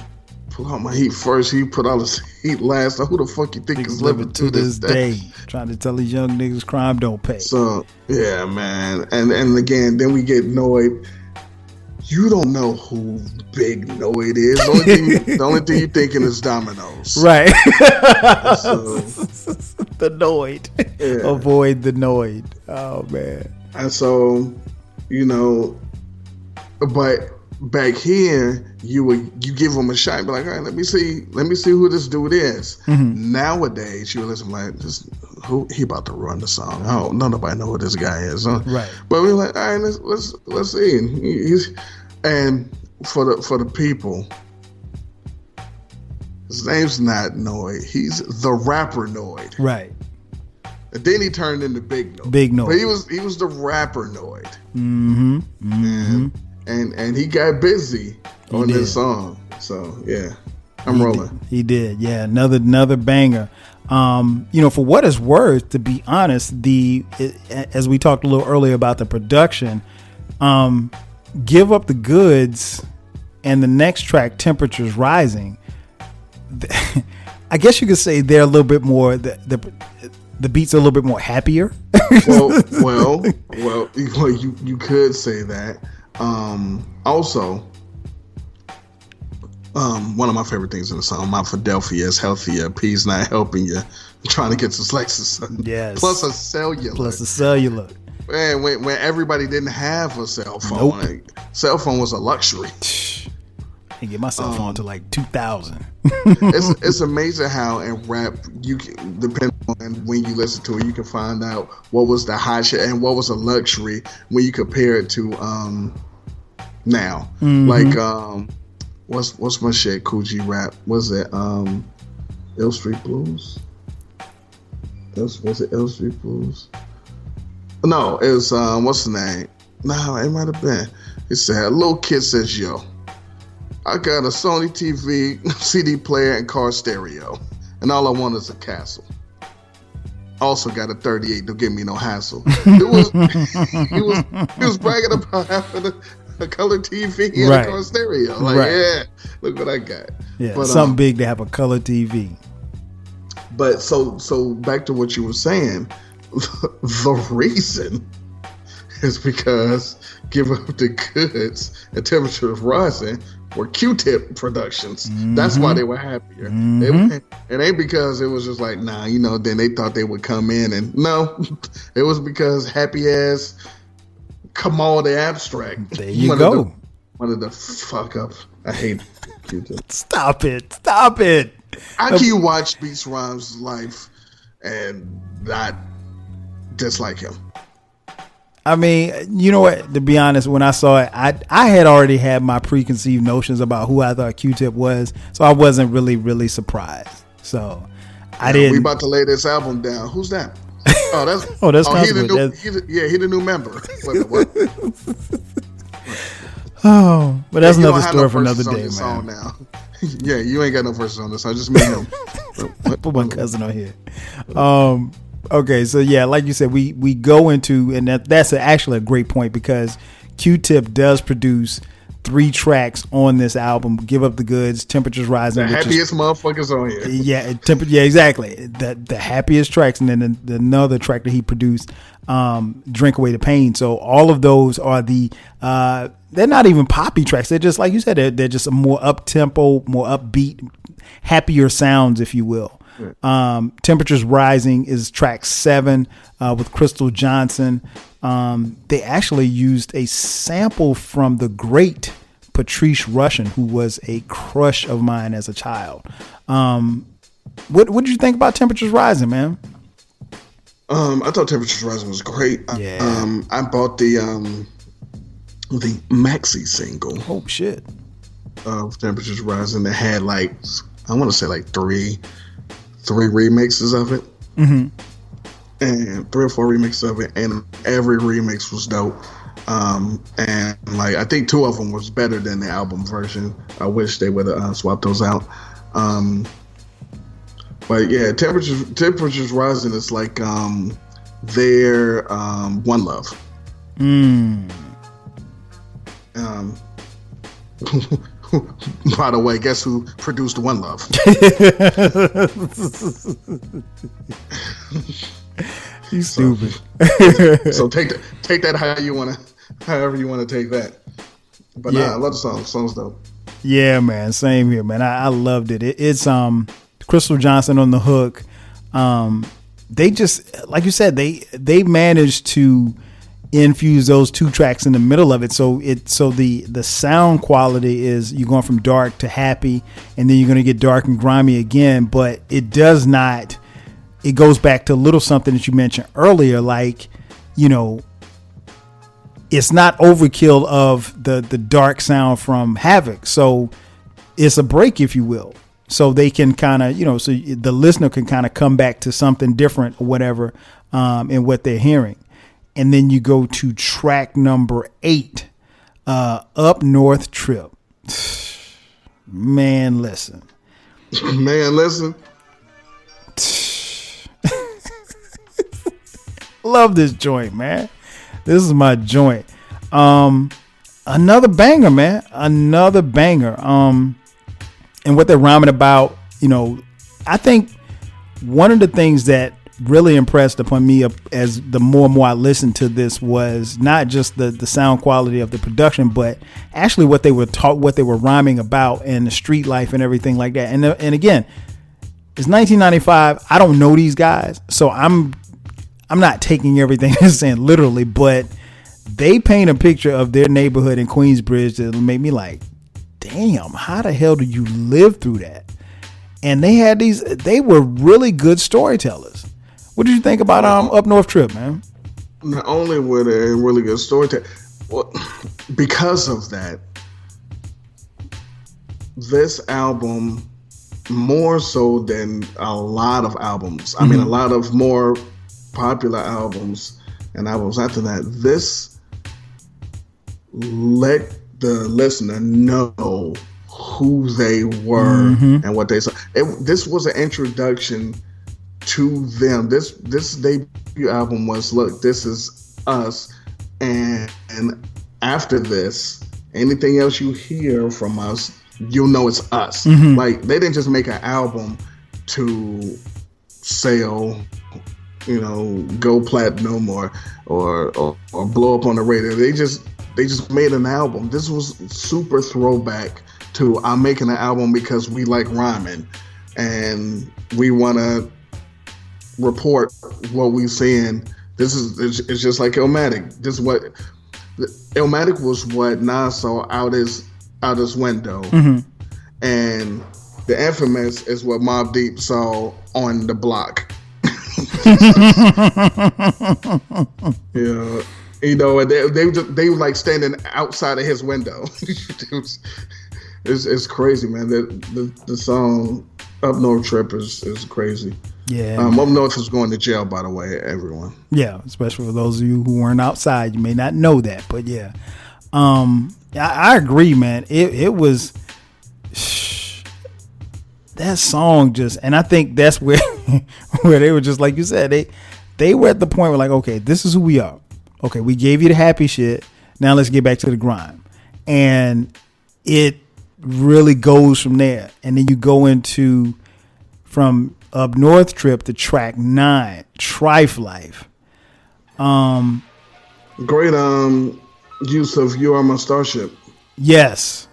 Pull out my heat first, he put out his heat last. Who the fuck you think is living to this day? Trying to tell these young niggas crime don't pay. So, yeah, man. And again, then we get Noid. You don't know who Big Noid is. The only thing you thinking is Dominoes. Right. So, the Noid. Yeah. Avoid the Noid. Oh, man. And so, but back here, you give them a shot and be like, all right, let me see who this dude is. Mm-hmm. Nowadays, you listen like, who he about to run the song? Oh, nobody know who this guy is. Huh? Right. But we're like, all right, let's see. And for the people, his name's not Noid. He's the rapper Noid. Right. And then he turned into Big Noid. Big Noid. But he was the rapper Noid. Mm-hmm. Mm-hmm. And he got busy on this song. So yeah, I'm rolling. He did. Yeah, another banger. For what it's worth, to be honest, as we talked a little earlier about the production, Give Up the Goods and the next track, Temperatures Rising, I guess you could say they're a little bit more, the beats are a little bit more happier. well, you could say that. Also, one of my favorite things in the song, My Philadelphia is healthier, P's not helping you, I'm trying to get this Lexus. Yes. Plus a cellular. Man, when everybody didn't have a cell phone, cell phone was a luxury. I didn't get my cell phone until like 2000. It's amazing how in rap, you can, depending on when you listen to it, you can find out what was the hot shit and what was a luxury when you compare it to now. Mm-hmm. Like what's my shit? Coogee rap. Was it Ill Street Blues? Was it Ill Street Blues? No, it was what's the name? No, it might have been. It said, a little kid says, yo, I got a Sony TV, CD player, and car stereo, and all I want is a castle. Also got a 38, don't give me no hassle. He was bragging about having a color TV and a car stereo. Like, yeah, look what I got. Yeah, but, something big to have a color TV. But so back to what you were saying. The reason is because Give Up the Goods and Temperatures Rising were Q-Tip productions. Mm-hmm. That's why they were happier. Mm-hmm. It ain't because it was just like, then they thought they would come in and no, it was because happy ass Kamal the Abstract. There you go. Wanted to fuck up. I hate Q-Tip. Stop it. How can you watch Beats Rhymes' life and not dislike him? I mean, you know what? To be honest, when I saw it, I had already had my preconceived notions about who I thought Q-Tip was, so I wasn't really surprised. So I didn't. We about to lay this album down. Who's that? Oh, that's he the new member. Wait, what? Oh, but that's another story for another day, man. Now. Yeah, you ain't got no verses on this song. Just me and him. Put my cousin on here. Okay, so yeah, like you said, we go into, and that's actually a great point because Q-Tip does produce 3 tracks on this album: Give Up the Goods, Temperatures Rising, the happiest motherfuckers on here. Yeah, exactly. The happiest tracks, and then another track that he produced, Drink Away the Pain. So all of those are they're not even poppy tracks. They're just, like you said, they're just a more up tempo, more upbeat, happier sounds, if you will. Temperatures Rising is track 7 with Crystal Johnson. They actually used a sample from the great Patrice Rushen, who was a crush of mine as a child. What did you think about Temperatures Rising, man? I thought Temperatures Rising was great. Yeah. I bought the maxi single. Oh shit. Of Temperatures Rising that had like, I want to say like three remixes of it. Mm-hmm. and 3 or 4 remixes of it, and every remix was dope. And like I think 2 of them was better than the album version. I wish they would have swapped those out. But yeah, temperatures rising is like their One Love. By the way, guess who produced One Love? You stupid. So take that however you want to take that. But yeah. I love the song. The song's dope. Yeah, man. Same here, man. I loved it. It's Crystal Johnson on the hook. They just, like you said, they managed to infuse those 2 tracks in the middle of it. So the sound quality is you're going from dark to happy, and then you're going to get dark and grimy again. But it does not. It goes back to a little something that you mentioned earlier, like, you know, it's not overkill of the dark sound from Havoc. So it's a break, if you will. So they can kind of, you know, so the listener can kind of come back to something different or whatever in what they're hearing. And then you go to track number 8, Up North Trip. Man, listen. Love this joint, man. This is my joint. Another banger, man. Another banger. And what they're rhyming about, you know, I think one of the things that really impressed upon me as the more and more I listened to this was not just the sound quality of the production, but actually what they were rhyming about and the street life and everything like that. And again, it's 1995. I don't know these guys, so I'm not taking everything they're saying literally, but they paint a picture of their neighborhood in Queensbridge that made me like, damn, how the hell do you live through that? And they were really good storytellers. What did you think about Up North Trip, man? Not only were they really good storytellers, well, because of that, this album, more so than a lot of albums, I mean, a lot of more popular albums and albums after that, this let the listener know who they were and what they saw. This was an introduction to them. This debut album was, look, this is us, and after this, anything else you hear from us, you'll know it's us. Like, they didn't just make an album to sell, you know, go platinum or blow up on the radio. They just made an album. This was super throwback to, I'm making an album because we like rhyming and we want to report what we're seeing. It's just like Illmatic. This is what Illmatic was, what Nas saw out his window, and the Infamous is what Mobb Deep saw on the block. Yeah, you know, and they were like standing outside of his window. It's crazy, man. The song Up North Trip is crazy. Yeah. Up North is going to jail, by the way, everyone. Yeah, especially for those of you who weren't outside, you may not know that, but yeah. I agree, man. It was that song just, and I think that's where where they were just like you said, they were at the point where like, okay, this is who we are. Okay, we gave you the happy shit. Now let's get back to the grind. And it really goes from there. And then you go into from Up North Trip to track 9, Trife Life. Great use of You Are My Starship. Yes.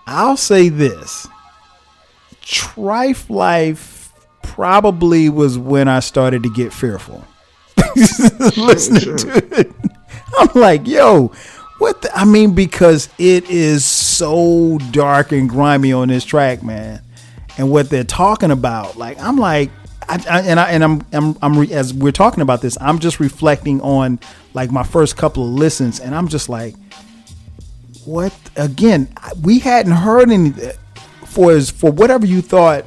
I'll say this. Trife Life probably was when I started to get fearful. Listening to it. I'm like, yo, what the, I mean, because it is so dark and grimy on this track, man. And what they're talking about, like, I'm like, I'm as we're talking about this, I'm just reflecting on like my first couple of listens, and I'm just like, what? Again, we hadn't heard any for whatever you thought,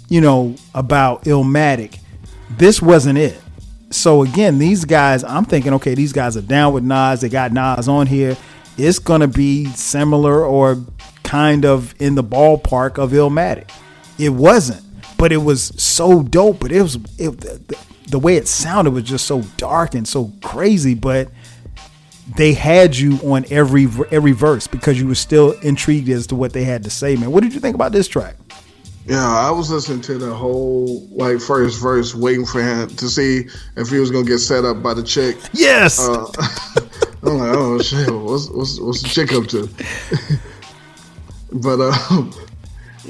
you know, about Illmatic. This wasn't it. So again, these guys, I'm thinking, okay, these guys are down with Nas. They got Nas on here. It's gonna be similar or kind of in the ballpark of Illmatic. It wasn't, but it was so dope. But the way it sounded was just so dark and so crazy. But they had you on every verse because you were still intrigued as to what they had to say, man. What did you think about this track? Yeah, I was listening to the whole first verse, waiting for him to see if he was gonna get set up by the chick. Yes. I'm like, oh shit, what's the chick up to? But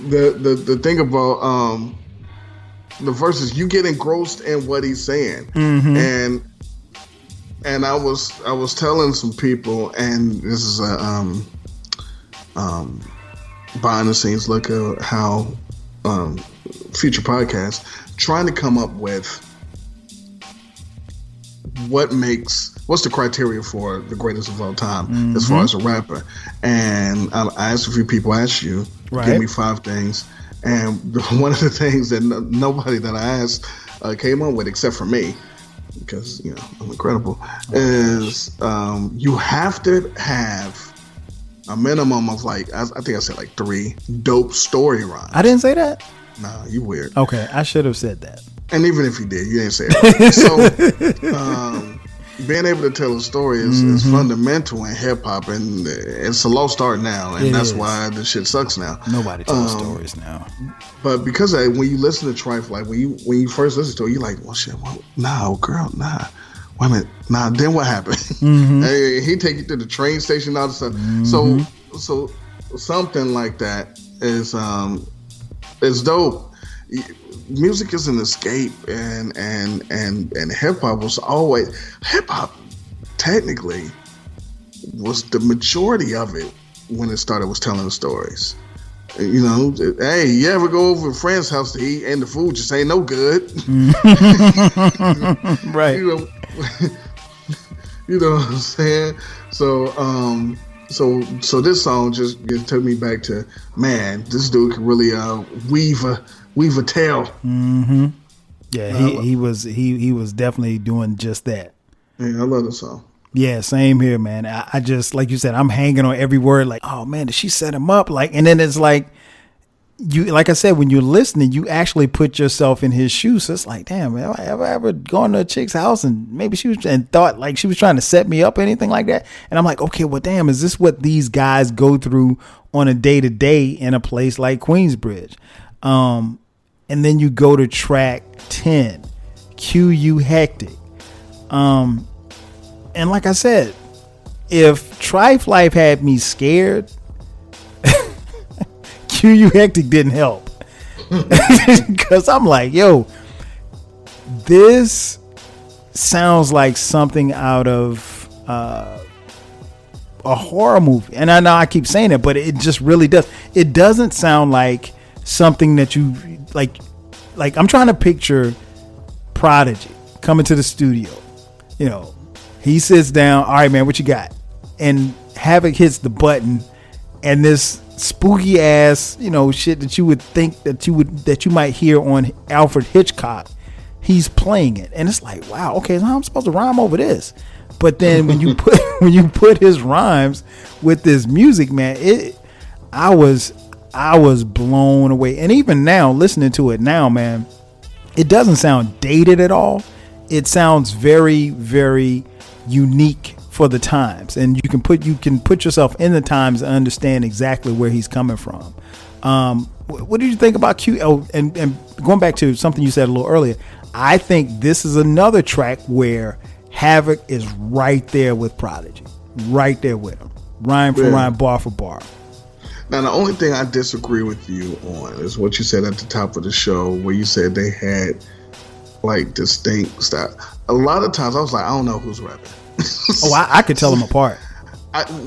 the thing about the verses, you get engrossed in what he's saying, and I was telling some people, and this is a behind the scenes look at how future podcast trying to come up with what's the criteria for the greatest of all time as far as a rapper. And I asked a few people, give me 5 things, and one of the things that nobody that I asked came up with except for me, because I'm incredible, is you have to have a minimum of I think I said 3 dope story rhymes. I didn't say that? Nah, you weird. Okay, I should have said that. And even if you did, you didn't say it. So being able to tell a story is fundamental in hip hop, and it's a lost art now, and that's why the shit sucks now. Nobody tells stories now. But because when you listen to Trife, when you first listen to it, you're like, well, shit, nah, girl, nah. Wait a minute, nah. Then what happened? Hey, he take you to the train station, all this stuff. So something like that is dope. Music is an escape, and hip hop was always technically was the majority of it when it started was telling the stories. Hey, you ever go over a friend's house to eat and the food just ain't no good? Right. You know what I'm saying? So this song just took me back to, man, this dude can really weave a tale. Yeah, he was definitely doing just that. Yeah, I love the song. Yeah, same here, man. I just, like you said, I'm hanging on every word. Like, oh man, did she set him up? And then it's like, like I said, when you're listening, you actually put yourself in his shoes. So it's like, damn, man, have I ever gone to a chick's house and maybe she was and thought like she was trying to set me up or anything like that? And I'm like, okay, well, damn, is this what these guys go through on a day to day in a place like Queensbridge? And then you go to track 10, QU Hectic. And like I said, if Trife Life had me scared, QU Hectic didn't help. Because I'm like, yo, this sounds like something out of a horror movie. And I know I keep saying it, but it just really does. It doesn't sound like something that you like I'm trying to picture Prodigy coming to the studio. He sits down, all right, man, what you got? And Havoc hits the button, and this spooky ass, shit that you would think that you might hear on Alfred Hitchcock, he's playing it, and it's like, wow, okay, so how am I supposed to rhyme over this? But then when you put his rhymes with this music, man, I was blown away. And even now, listening to it now, man, it doesn't sound dated at all. It sounds very, very unique for the times, and you can put yourself in the times and understand exactly where he's coming from. What did you think about Q? Oh, and going back to something you said a little earlier, I think this is another track where Havoc is right there with Prodigy, right there with him, rhyme for rhyme, bar for bar. Now, the only thing I disagree with you on is what you said at the top of the show, where you said they had distinct style. A lot of times I was like, I don't know who's rapping. Oh, I could tell them apart.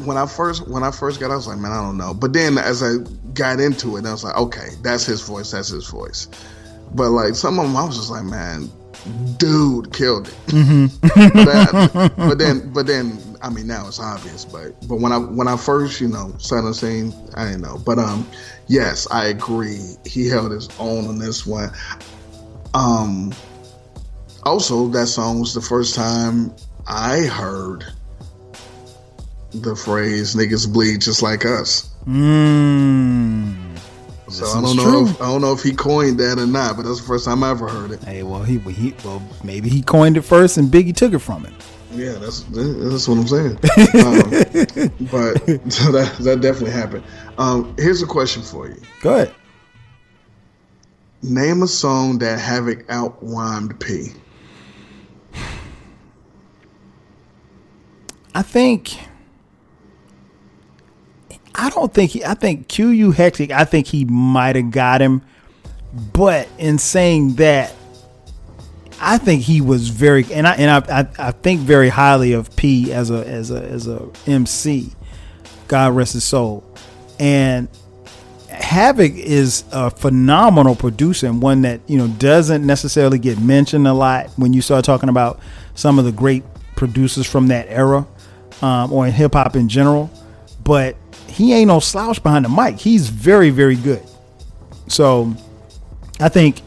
When I first got, I was like, man, I don't know. But then as I got into it, I was like, okay, that's his voice. But some of them, I was just like, man, dude killed it. But then, I mean, now it's obvious. But when I first, started saying, I didn't know. But yes, I agree. He held his own on this one. Also, that song was the first time I heard the phrase "niggas bleed just like us." So I don't know if he coined that or not, but that's the first time I ever heard it. Hey, well, maybe he coined it first and Biggie took it from him. Yeah, that's what I'm saying. But so that definitely happened. Here's a question for you. Go ahead. Name a song that Havoc out-rhymed P. I think QU Hectic, I think he might have got him. But in saying that, I think he was very, and I think very highly of P as a MC. God rest his soul. And Havoc is a phenomenal producer, and one that, you know, doesn't necessarily get mentioned a lot when you start talking about some of the great producers from that era, or in hip hop in general. But he ain't no slouch behind the mic. He's very, very good. So I think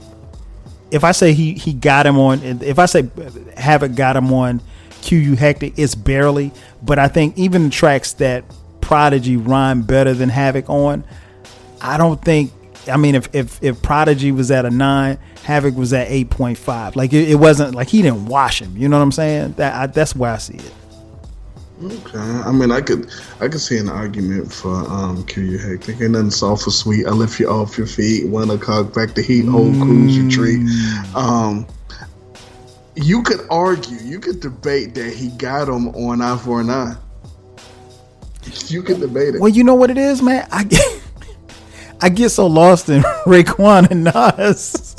if I say he got him on, if I say Havoc got him on QU Hectic, it's barely. But I think even the tracks that Prodigy rhyme better than Havoc on, I don't think. I mean, if Prodigy was at a 9, Havoc was at 8.5. Like it wasn't like he didn't wash him. You know what I'm saying? That's where I see it. Okay, I mean, I could see an argument for QU Hectic. Ain't nothing soft or sweet. I lift you off your feet. Wanna cock back the heat, old cruise retreat. You could argue, you could debate that he got him on Eye for an Eye. You could debate it. Well, you know what it is, man. I get so lost in Raekwon and Nas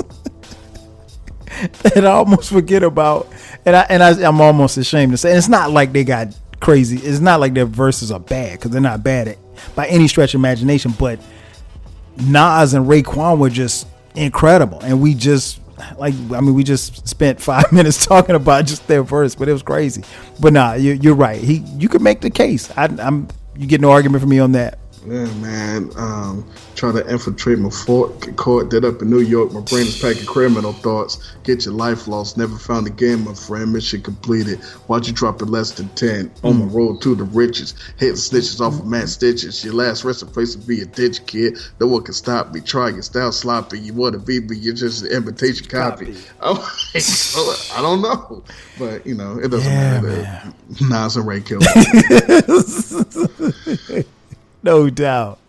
that I almost forget about. And I'm almost ashamed to say. And it's not like they got crazy. It's not like their verses are bad, because they're not bad by any stretch of imagination. But Nas and Raekwon were just incredible, and we just spent 5 minutes talking about just their verse, but it was crazy. But nah, you're right. You could make the case. You get no argument from me on that. Yeah, man. Try to infiltrate my fort, get caught dead up in New York. My brain is packing criminal thoughts. Get your life lost. Never found again, my friend. Mission completed. Why'd you drop it less than 10? On my road to the riches. Hitting snitches off of mad stitches. Your last resting place would be a ditch, kid. No one can stop me. Try your style sloppy. You want to be, but you're just an imitation copy. I'm like, I don't know. But, you know, it doesn't matter. Nas and Ray killed me. No doubt.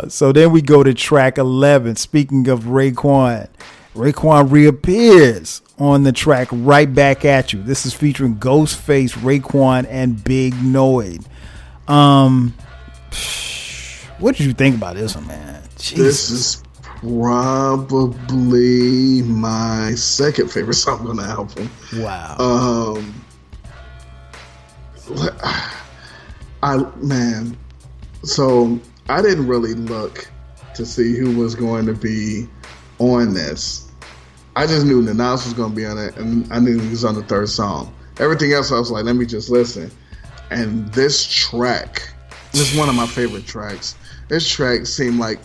So then we go to track 11. Speaking of Raekwon reappears on the track Right Back At You. This is featuring Ghostface, Raekwon, and Big Noid. What did you think about this one, man? Jesus. This is probably my second favorite song on the album. Wow. So I didn't really look to see who was going to be on this. I just knew that Nas was going to be on it, and I knew he was on the third song. Everything else, I was like, let me just listen. And this track, this is one of my favorite tracks. This track seemed like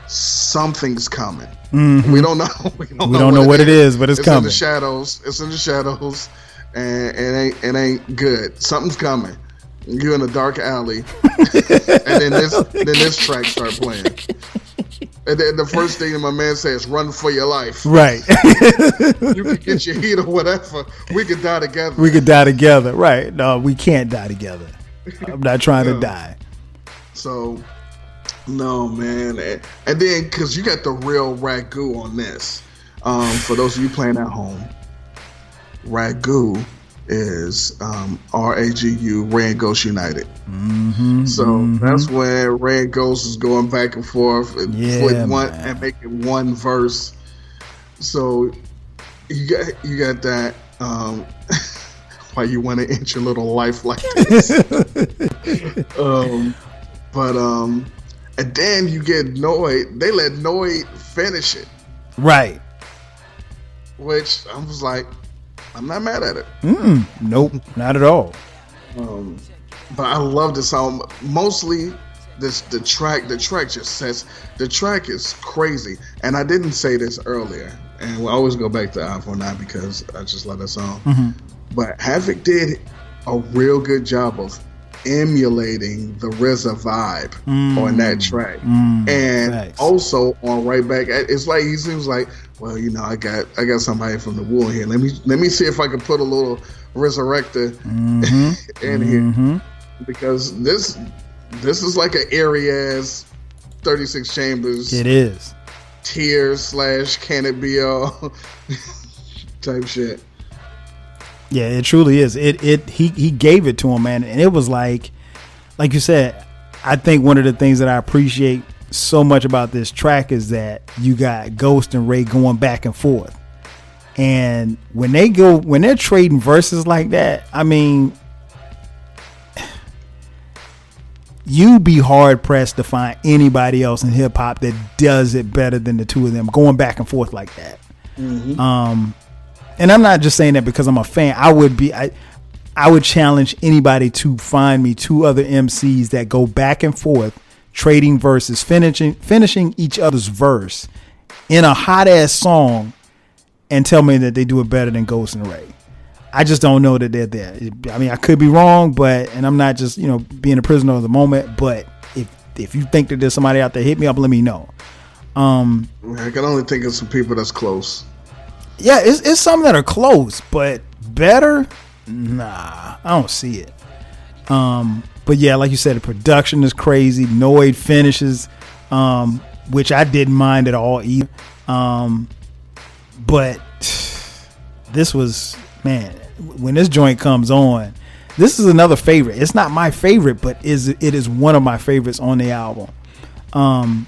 something's coming. Mm-hmm. We don't know. We don't know what it is, but it's coming. It's in the shadows, and it ain't good. Something's coming. You're in a dark alley, and then this track start playing. And then the first thing that my man says, "Run for your life." Right. You can get your heat or whatever. We could die together. Right. No, we can't die together. I'm not trying to die. So, no, man. And then, because you got the real Ragu on this. For those of you playing at home, Ragu is RAGU, Ray and Ghost United. That's when Ray and Ghost is going back and forth and making one verse. So you got that. Why you want to end your little life like this? And then you get Noid. They let Noid finish it, right? Which I was like, I'm not mad at it. Nope, not at all. But I love the song. Mostly, the track just says the track is crazy. And I didn't say this earlier, and we'll always go back to iPhone 9 because I just love that song. Mm-hmm. But Havoc did a real good job of emulating the RZA vibe on that track, and thanks. also on Right Back. It's like he seems like, well, you know, I got somebody from the Wool here. Let me see if I can put a little Resurrector in here, because this is like an airy ass 36 Chambers. It is Tears / Can It Be All type shit. Yeah, it truly is. He gave it to him, man, and it was like you said. I think one of the things that I appreciate so much about this track is that you got Ghost and Ray going back and forth, and when they're trading verses like that, I mean, you'd be hard pressed to find anybody else in hip hop that does it better than the two of them going back and forth like that. And I'm not just saying that because I'm a fan. I would challenge anybody to find me two other MCs that go back and forth, trading verses, finishing each other's verse in a hot ass song, and tell me that they do it better than Ghost and Ray. I just don't know that they're there. I mean, I could be wrong, and I'm not just, being a prisoner of the moment. But if you think that there's somebody out there, hit me up, let me know. I can only think of some people that's close. Yeah, it's some that are close, but better? Nah, I don't see it. But yeah, like you said, the production is crazy. Noid finishes, which I didn't mind at all either. But this was, man, when this joint comes on, this is another favorite. It's not my favorite, but it is one of my favorites on the album. And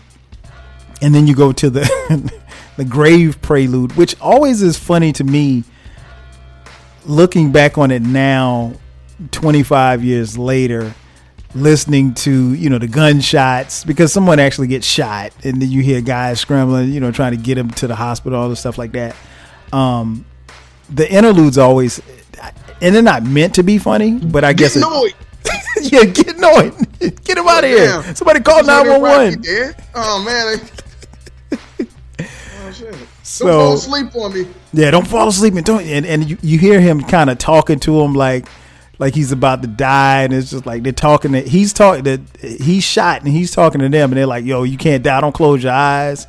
then you go to the the Grave Prelude, which always is funny to me looking back on it now, 25 years later, listening to, the gunshots, because someone actually gets shot and then you hear guys scrambling, trying to get him to the hospital, all the stuff like that. The interludes always, and they're not meant to be funny, but I guess yeah, get Noid. Get him out of here. Somebody call 911. Oh man. So, don't fall asleep on me. Yeah, don't fall asleep and you hear him kind of talking to him like he's about to die, and it's just like they're talking. He's shot and he's talking to them, and they're like, "Yo, you can't die. Don't close your eyes."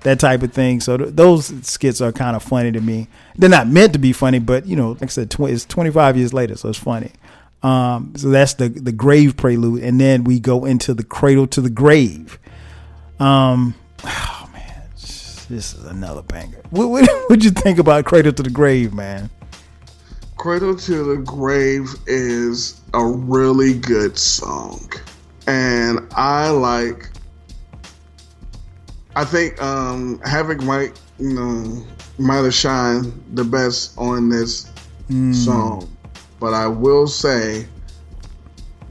That type of thing. So those skits are kind of funny to me. They're not meant to be funny, but like I said, it's 25 years later, so it's funny. So that's the Grave Prelude, and then we go into the Cradle to the Grave. Oh man, this is another banger. What'd you think about Cradle to the Grave, man? Cradle to the Grave is a really good song, and I think Havoc might have shined the best on this song, but I will say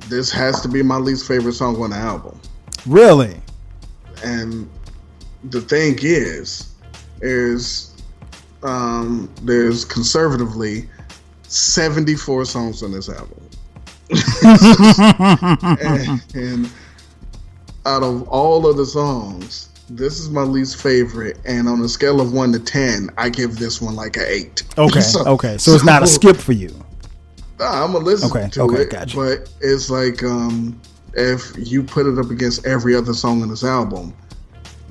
this has to be my least favorite song on the album. Really? And the thing is there's conservatively 74 songs on this album. and out of all of the songs, this is my least favorite, and on a scale of 1 to 10, I give this one like an 8. Okay, so it's not a skip for you. I'm gonna listen to it, gotcha. But it's like if you put it up against every other song on this album,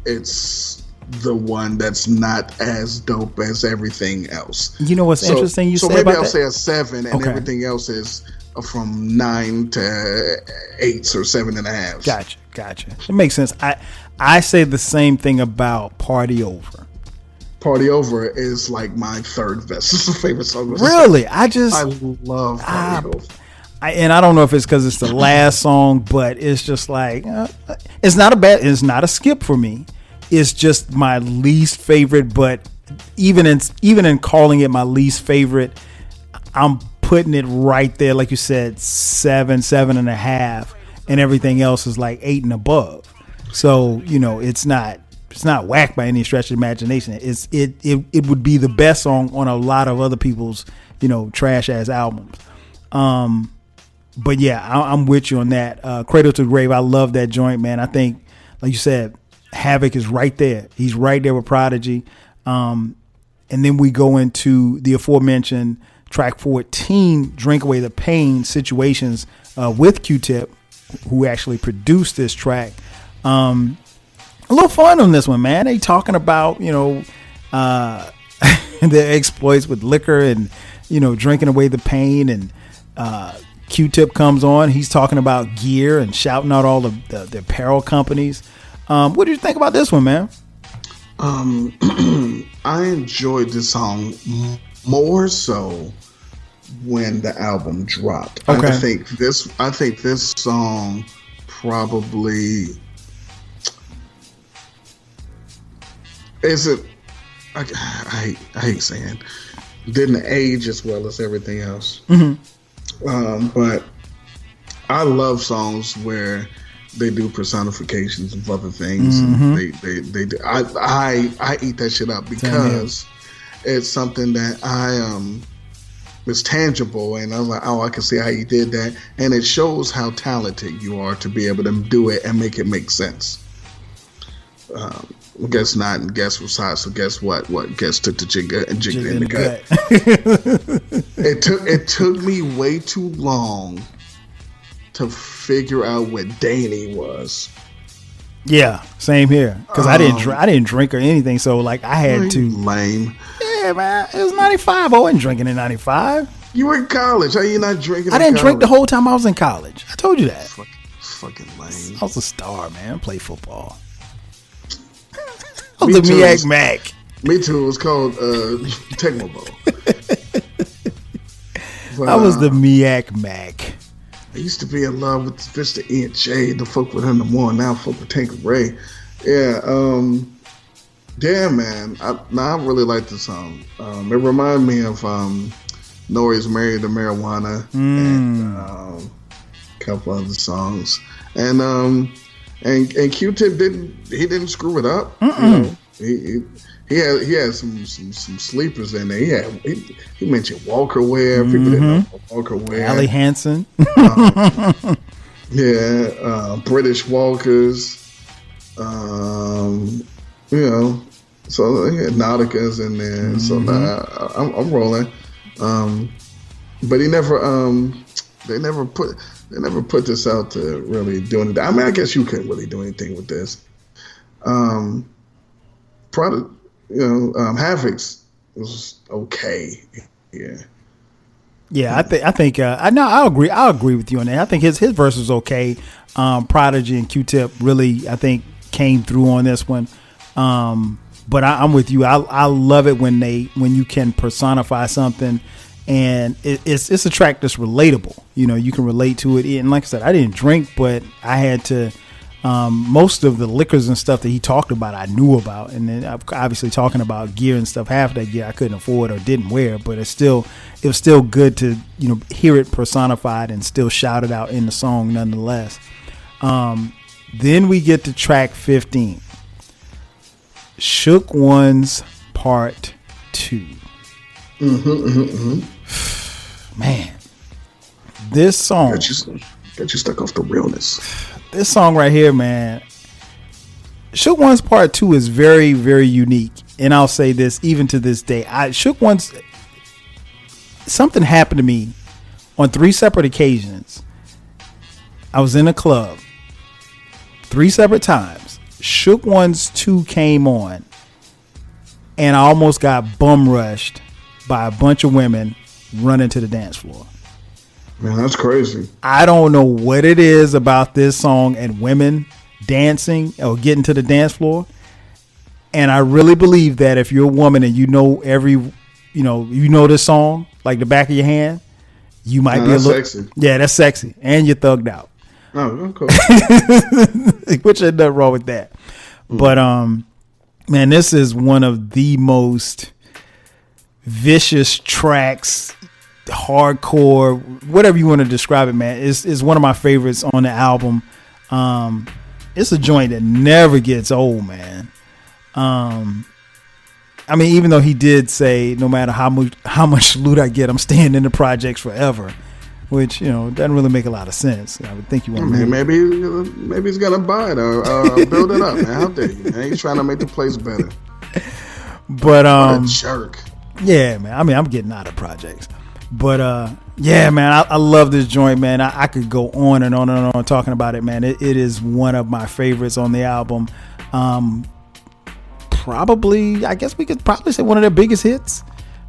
it's the one that's not as dope as everything else. You know what's interesting? You so say maybe about I'll that? say a 7, and everything else is from 9 to 8s or 7.5. Gotcha. It makes sense. I say the same thing about Party Over. Party Over is like my third best favorite song. Really? I love Party Over. And I don't know if it's because it's the last song, but it's just like it's not a skip for me. It's just my least favorite. But even in calling it my least favorite, I'm putting it right there, like you said, 7.5, and everything else is like 8 and above. So it's not whack by any stretch of the imagination. It would be the best song on a lot of other people's trash ass albums. But yeah, I'm with you on that. Cradle to the Grave, I love that joint, man. I think, like you said, Havoc is right there. He's right there with Prodigy. And then we go into the aforementioned track 14, Drink Away the Pain, Situations, with Q-Tip, who actually produced this track. A little fun on this one, man. They talking about, their exploits with liquor and, drinking away the pain. And Q-Tip comes on. He's talking about gear and shouting out all the apparel companies. What do you think about this one, man? I enjoyed this song more so when the album dropped. Okay. I think this song probably isn't. I hate saying didn't age as well as everything else. Mm-hmm. But I love songs where they do personifications of other things. Mm-hmm. And they do. I eat that shit up because it's something that it's tangible, and I was like, oh, I can see how you did that, and it shows how talented you are to be able to do it and make it make sense. Guess not, and guess was hot. So guess what? What guess took the jigger and jigged in the gut. It took me way too long to figure out what Danny was. Yeah, same here. Because I didn't drink or anything, so like I had to. Lame. Yeah, man, it was 95. I wasn't drinking in 95. You were in college. How you not drinking? I didn't drink the whole time I was in college. I told you that. Fucking lame. I was a star, man. I played football. I was the Miak Mac. Me too. It was called Tecmo Bowl. I was the Miak Mac. I used to be in love with Mr. E and J. The fuck with him no more. Now fuck with Tanker Ray. Yeah. Damn, man. I really like this song. It reminded me of Nori's Married to Marijuana and a couple other songs. And Q-Tip didn't screw it up. He had some sleepers in there. He mentioned Walker Wear. People didn't know about Walker Wear. Allie Hansen. British Walkers. So Nautica's in there. So I'm rolling. But he never. They never put this out to really do anything. I mean, I guess you couldn't really do anything with this. Havoc's was okay. Yeah, I think I'll agree with you on that. I think his verse was okay. Prodigy and Q-Tip really, I think, came through on this one. But I'm with you. I love it when you can personify something, and it's a track that's relatable. You can relate to it. And like I said, I didn't drink, but I had to. Most of the liquors and stuff that he talked about, I knew about, and then obviously talking about gear and stuff. Half of that gear I couldn't afford or didn't wear, but it was still good to hear it personified and still shout it out in the song nonetheless. Then we get to track 15, Shook Ones Part 2. Man, this song got you stuck off the realness. This song right here, man, Shook Ones Part 2 is very, very unique. And I'll say this, even to this day, Shook Ones, something happened to me on 3 separate occasions. I was in a club 3 separate times. Shook Ones 2 came on, and I almost got bum rushed by a bunch of women running to the dance floor. Man, that's crazy. I don't know what it is about this song and women dancing or getting to the dance floor. And I really believe that if you're a woman and you know this song like the back of your hand, you might be a little sexy. Yeah, that's sexy. And you're thugged out. Oh, cool. Which ain't nothing wrong with that. But man, this is one of the most vicious tracks, hardcore, whatever you want to describe it, man. It's one of my favorites on the album. It's a joint that never gets old, man. I mean, even though he did say no matter how much loot I get, I'm staying in the projects forever. which doesn't really make a lot of sense. I would think you want to. Maybe he's gonna buy it or build it up, man. How dare you, man? He's trying to make the place better. But what a jerk. Yeah, man. I mean, I'm getting out of projects. But yeah, man, I love this joint, man. I could go on and on and on talking about it, man. It is one of my favorites on the album. Probably, I guess we could probably say one of their biggest hits.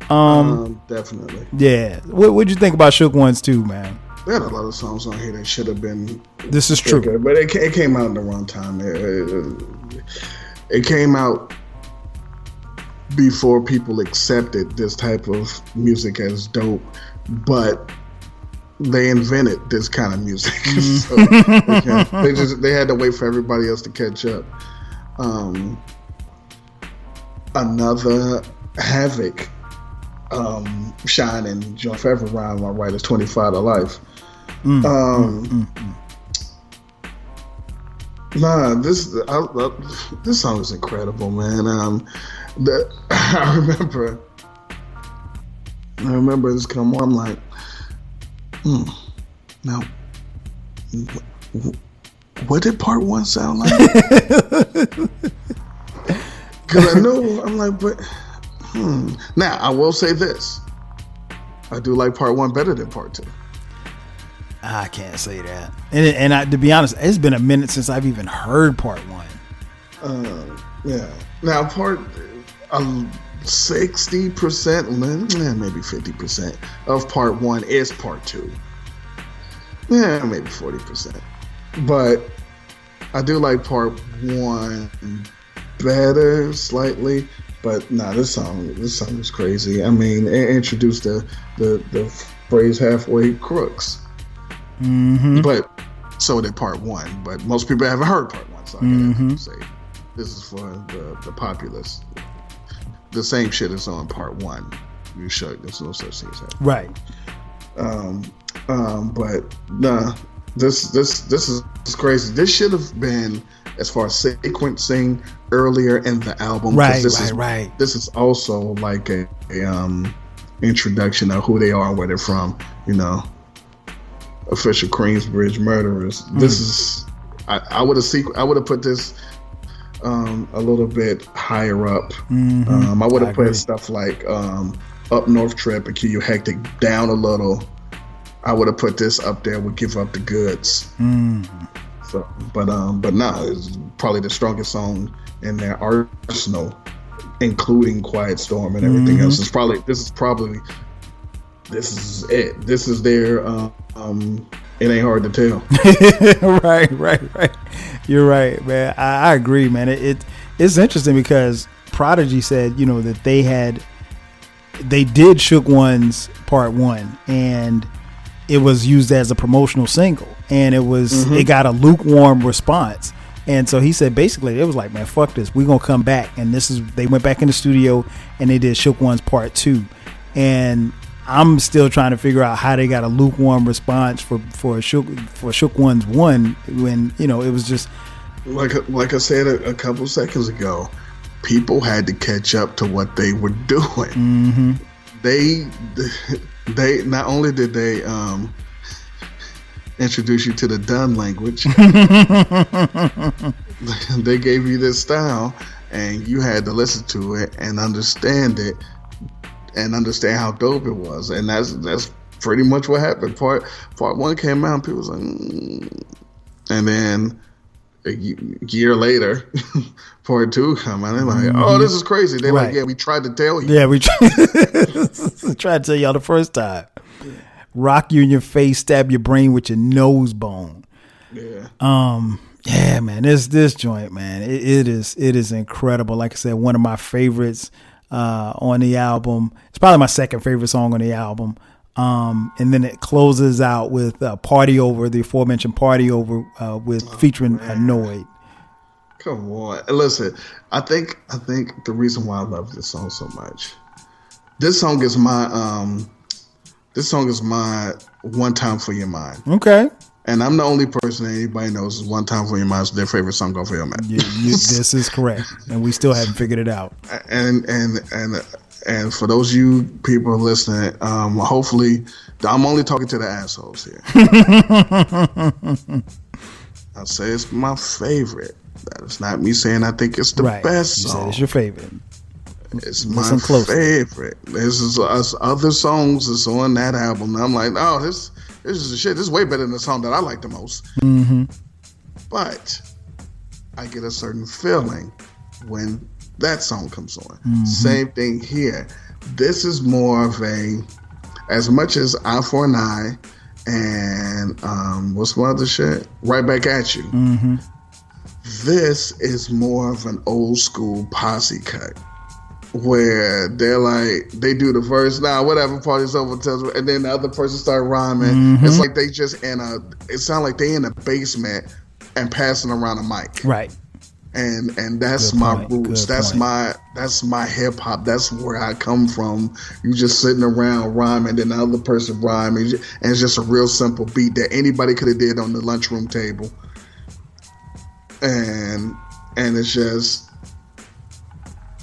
Definitely. Yeah. What'd you think about Shook Ones too, man? There had a lot of songs on here that should have been. This is true, good, but it came out in the wrong time. It came out before people accepted this type of music as dope, but they invented this kind of music. So they had to wait for everybody else to catch up. Another Havoc shining John Favreau around my right is 25 to Life. Nah, this song is incredible, man. I remember this come on. I'm like, now, what did part one sound like? Because I know, I'm like, but now I will say this: I do like part one better than part two. I can't say that, and to be honest, it's been a minute since I've even heard part one. Yeah. Now part 60%, maybe 50% of part one is part two. Yeah, maybe 40%. But I do like part one better slightly. But this song is crazy. I mean, it introduced the phrase halfway crooks. Mm-hmm. But so did part one. But most people haven't heard part one, so I gotta say this is for the populace. The same shit is on part one. You sure there's no such thing as that. Right. But nah, this is crazy. This should have been, as far as sequencing, earlier in the album. Right. This is also like a introduction of who they are and where they're from. Official Queensbridge Murderers. This is I would have put this a little bit higher up. I would have put stuff like Up North Trip and Q Hectic down a little. I would have put this up there with Give Up the Goods. So, but no, it's probably the strongest song in their arsenal, including Quiet Storm and everything else. This is it. This is their it ain't hard to tell. Right. You're right, man. I agree, man. It's interesting because Prodigy said, that they did Shook One's part one, and it was used as a promotional single, and it got a lukewarm response. And so he said, basically, it was like, man, fuck this. We're going to come back. And they went back in the studio and they did Shook One's part two. And I'm still trying to figure out how they got a lukewarm response for Shook One's one, when, it was just like I said a couple seconds ago, people had to catch up to what they were doing. They not only did they introduce you to the done language, they gave you this style, and you had to listen to it and understand it and understand how dope it was. And that's pretty much what happened. Part one came out and people was like, and then a year later, part two come out, and they're like, oh, this is crazy. They're like, yeah, we tried to tell you. Yeah, we tried to tell y'all the first time. Yeah. Rock you in your face, stab your brain with your nose bone. Yeah. Yeah, man, this joint, man, it is incredible. Like I said, one of my favorites on the album. It's probably my second favorite song on the album. And then it closes out with Party Over, the aforementioned Party Over, featuring Annoyed. Come on. Listen, I think the reason why I love this song so much, this song is my One Time for Your Mind. Okay. And I'm the only person that anybody knows is One Time for Your Mind is their favorite song off Illmatic. This is correct. And we still haven't figured it out. And And for those of you people listening, hopefully, I'm only talking to the assholes here. I say it's my favorite. That is not me saying I think it's the best song. You said it's your favorite. It's my favorite. This is other songs that's on that album. And I'm like, oh, this is the shit. This is way better than the song that I like the most. Mm-hmm. But I get a certain feeling when that song comes on. Mm-hmm. Same thing here. This is more of a, as much as Eye for an Eye and what's one other shit? Right Back at You. Mm-hmm. This is more of an old school posse cut where they're like, they do the verse, whatever, party's over, and then the other person start rhyming. Mm-hmm. It's like they just it sounds like they in a basement and passing around a mic. Right. And that's Good my point. roots. Good That's point. my hip hop. That's where I come from. You just sitting around rhyming, then the other person rhyming, and it's just a real simple beat that anybody could have did on the lunchroom table. And it's just,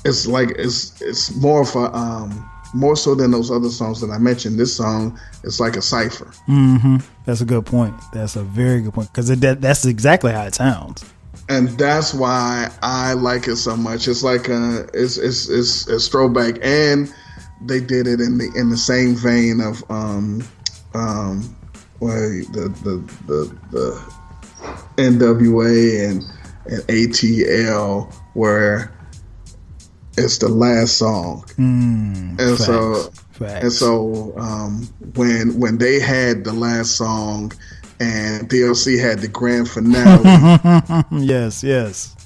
it's like it's more of a more so than those other songs that I mentioned. This song is like a cipher. Mm-hmm. That's a good point. That's a very good point because that's exactly how it sounds. And that's why I like it so much. It's like it's throwback, and they did it in the same vein of the NWA and ATL, where it's the last song. So when they had the last song and DLC had the grand finale. yes.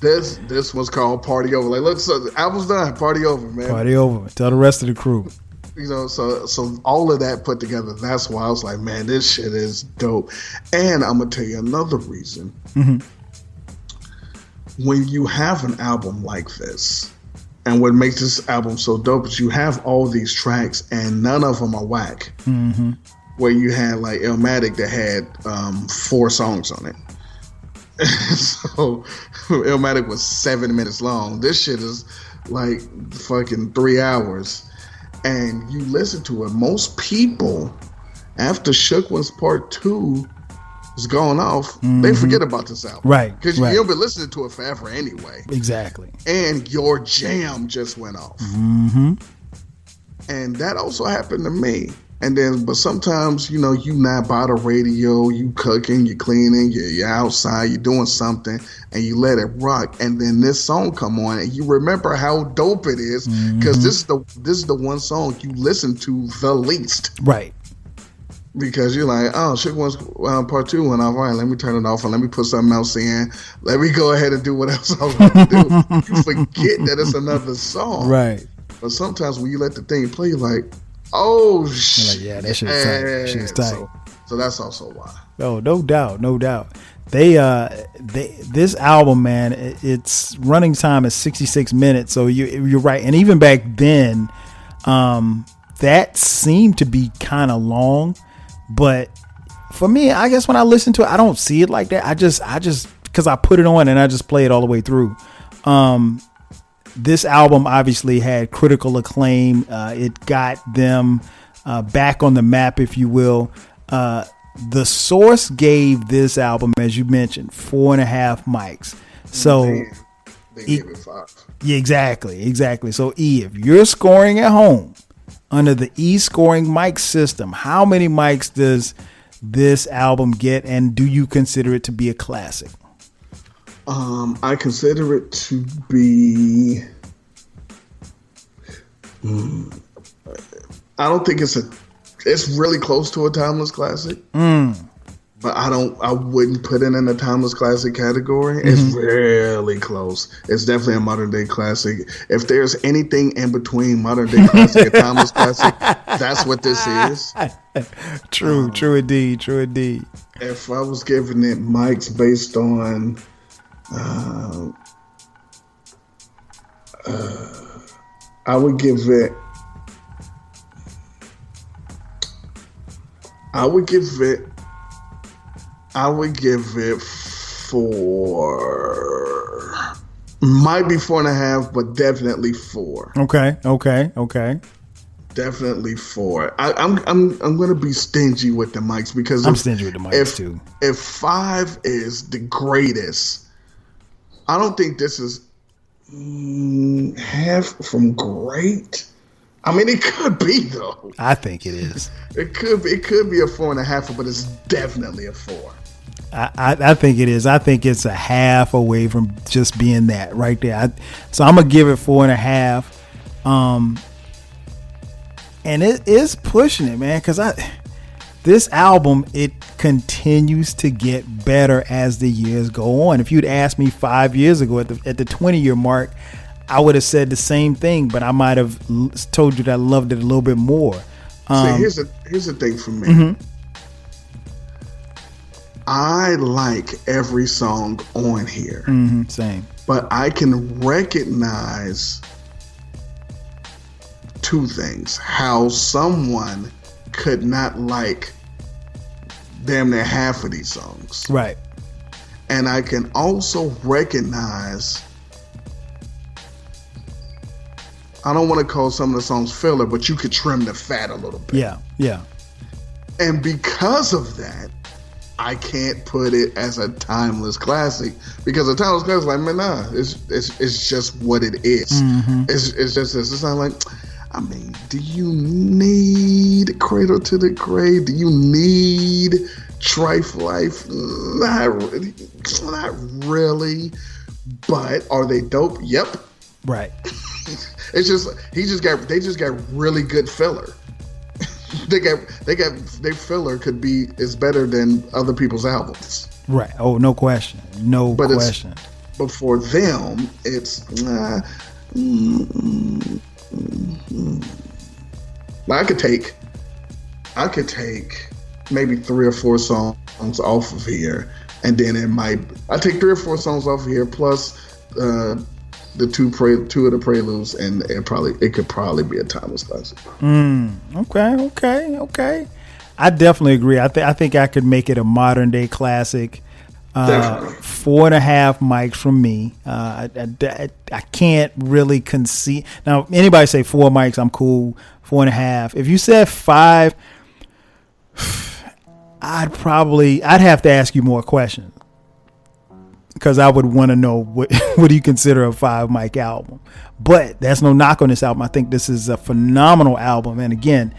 This was called Party Over. Like, look, so the album's done. Party over, man. Party over. Tell the rest of the crew. You know, so all of that put together, that's why I was like, man, this shit is dope. And I'm gonna tell you another reason. Mm-hmm. When you have an album like this, and what makes this album so dope is you have all these tracks and none of them are whack. Mm-hmm. Where you had like Illmatic that had 4 songs on it. So Illmatic was 7 minutes long. This shit is like fucking 3 hours. And you listen to it. Most people, after Shook One's Part 2 is going off, they forget about this album. Right. Because you'll be listening to it forever anyway. Exactly. And your jam just went off. Mm-hmm. And that also happened to me. And then, but sometimes, you know, you not by the radio, you cooking, you cleaning, you're outside, you're doing something, and you let it rock. And then this song come on, and you remember how dope it is, because this is the one song you listen to the least. Right. Because you're like, oh, Shook One's Part 2 went off. All right, let me turn it off and let me put something else in. Let me go ahead and do what else I was going to do. You forget that it's another song. Right. But sometimes when you let the thing play, you're like, oh shit! Like, yeah, that shit is tight. That shit is tight. So that's also why. Oh, no doubt. They this album, man, its running time is 66 minutes. So you're right, and even back then, that seemed to be kind of long. But for me, I guess when I listen to it, I don't see it like that. I just because I put it on and I just play it all the way through. This album obviously had critical acclaim. It got them back on the map, if you will. The Source gave this album, as you mentioned, 4.5 mics. So they gave it 5. Yeah, exactly. So E, if you're scoring at home under the E scoring mic system, how many mics does this album get, and do you consider it to be a classic? I consider it to be. I don't think it's really close to a timeless classic. But I wouldn't put it in the timeless classic category. It's really close. It's definitely a modern day classic. If there's anything in between modern day classic and timeless classic, that's what this is. True indeed. If I was giving it mics based on I would give it Might be 4.5, but definitely 4. Okay. Definitely 4. I'm gonna be stingy with the mics because I'm stingy with the mics too. If 5 is the greatest, I don't think this is half from great. I mean, it could be though. I think it is. It could be a 4.5, but it's definitely a 4. I think it is. I think it's a half away from just being that right there. So I'm gonna give it 4.5. And it is pushing it, man, because this album, it continues to get better as the years go on. If you'd asked me 5 years ago at the 20-year mark, I would have said the same thing, but I might have told you that I loved it a little bit more. Here's the thing for me. Mm-hmm. I like every song on here. Mm-hmm, same. But I can recognize 2 things. How someone could not like damn near half of these songs. Right. And I can also recognize, I don't want to call some of the songs filler, but you could trim the fat a little bit. Yeah. And because of that, I can't put it as a timeless classic, because a timeless classic, like, man, nah, it's just what it is. Mm-hmm. It's just this. It's not like, I mean, do you need Cradle to the Grave? Do you need Trife Life? Not really. But are they dope? Yep. Right. It's just they just got really good filler. Their filler is better than other people's albums. Right. Oh, no question. But for them, it's I could take maybe 3 or 4 songs off of here, and then I take 3 or 4 songs off of here plus the two of the preludes, and it could probably be a timeless classic. Okay. I definitely agree. I think I could make it a modern day classic. 4.5 mics from me. I can't really concede. Now, anybody say 4 mics, I'm cool. 4.5. If you said 5, I'd have to ask you more questions, because I would want to know what do you consider a 5 mic album. But that's no knock on this album. I think this is a phenomenal album. And again,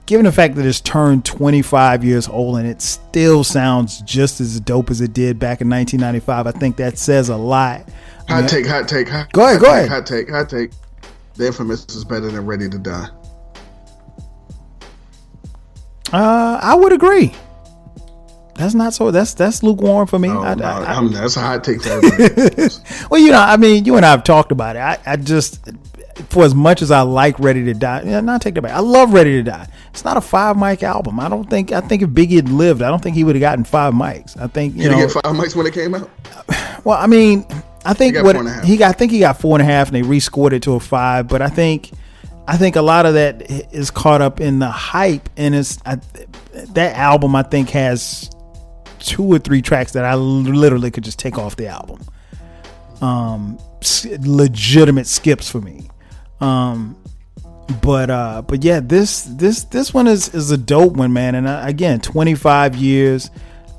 given the fact that it's turned 25 years old and it still sounds just as dope as it did back in 1995, I think that says a lot. Hot take. Go ahead. Hot take. The Infamous is better than Ready to Die. I would agree. That's not so. That's lukewarm for me. That's a hot take for everybody. Well, you and I have talked about it. I just, for as much as I like Ready to Die, not take that back. I love Ready to Die. It's not a 5 mic album. I think if Biggie had lived, I don't think he would have gotten 5 mics. I think Did he get 5 mics when it came out? Well, I mean, I think he got 4.5, and they rescored it to a 5. But I think a lot of that is caught up in the hype, and that album I think has 2 or 3 tracks that I literally could just take off the album. Legitimate skips for me. But yeah, this one is a dope one, man. And again, 25 years.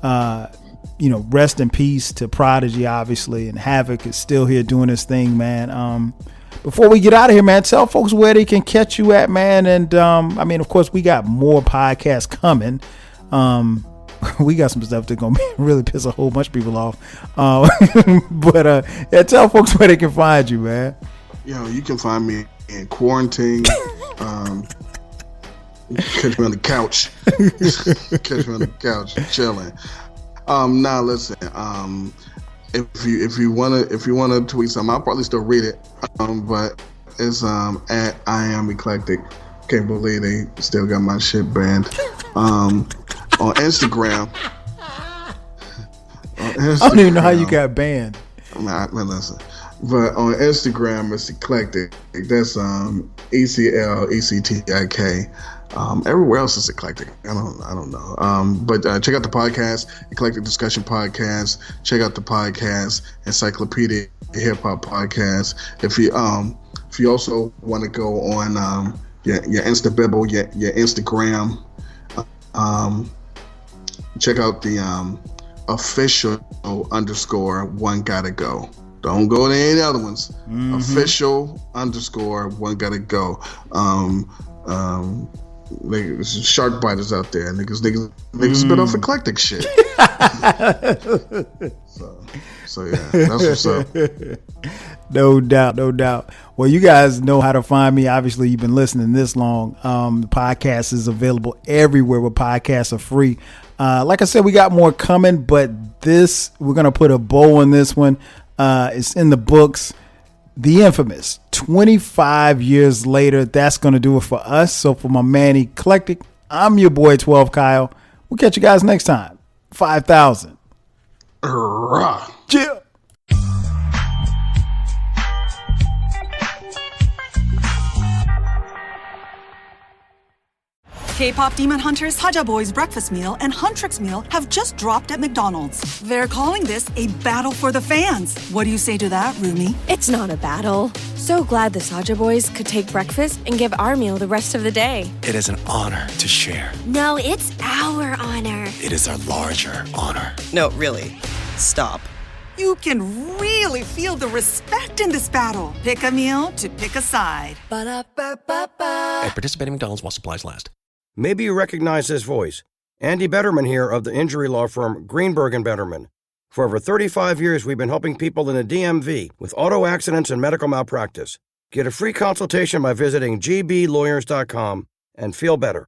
Rest in peace to Prodigy, obviously, and Havoc is still here doing his thing, man. Before we get out of here, man, tell folks where they can catch you at, man. And of course, we got more podcasts coming. We got some stuff that's gonna really piss a whole bunch of people off. But tell folks where they can find you, man. You can find me in quarantine. Catch me on the couch. Chilling. Now listen. If you wanna tweet something, I'll probably still read it. But it's at I am eclectik. Can't believe they still got my shit banned. On Instagram. I don't even know how you got banned. Listen. But on Instagram, it's eclectik. That's ECLECTIK. Everywhere else is eclectic. I don't know. But check out the podcast, Eclectic Discussion Podcast. Check out the podcast, Encyclopedia Hip Hop Podcast. If you also want to go on your Instabibble, your Instagram, check out the official _one gotta go. Don't go to any other ones. Official _one gotta go. Shark biters out there. Niggas spit off eclectic shit. so yeah, that's what's up. No doubt. Well, you guys know how to find me. Obviously, you've been listening this long. The podcast is available everywhere where podcasts are free. Like I said, we got more coming, but we're going to put a bow on this one. It's in the books. The infamous 25 years later. That's going to do it for us. So for my man Eclectic, I'm your boy 12 Kyle. We'll catch you guys next time. 5,000. Yeah. K-pop Demon Hunters, Haja Boys Breakfast Meal and Huntrix Meal have just dropped at McDonald's. They're calling this a battle for the fans. What do you say to that, Rumi? It's not a battle. So glad the Saja Boys could take breakfast and give our meal the rest of the day. It is an honor to share. No, it's our honor. It is our larger honor. No, really. Stop. You can really feel the respect in this battle. Pick a meal to pick a side. Ba-da-ba-ba-ba. At participating McDonald's while supplies last. Maybe you recognize this voice. Andy Betterman here of the injury law firm Greenberg & Betterman. For over 35 years, we've been helping people in the DMV with auto accidents and medical malpractice. Get a free consultation by visiting gblawyers.com and feel better.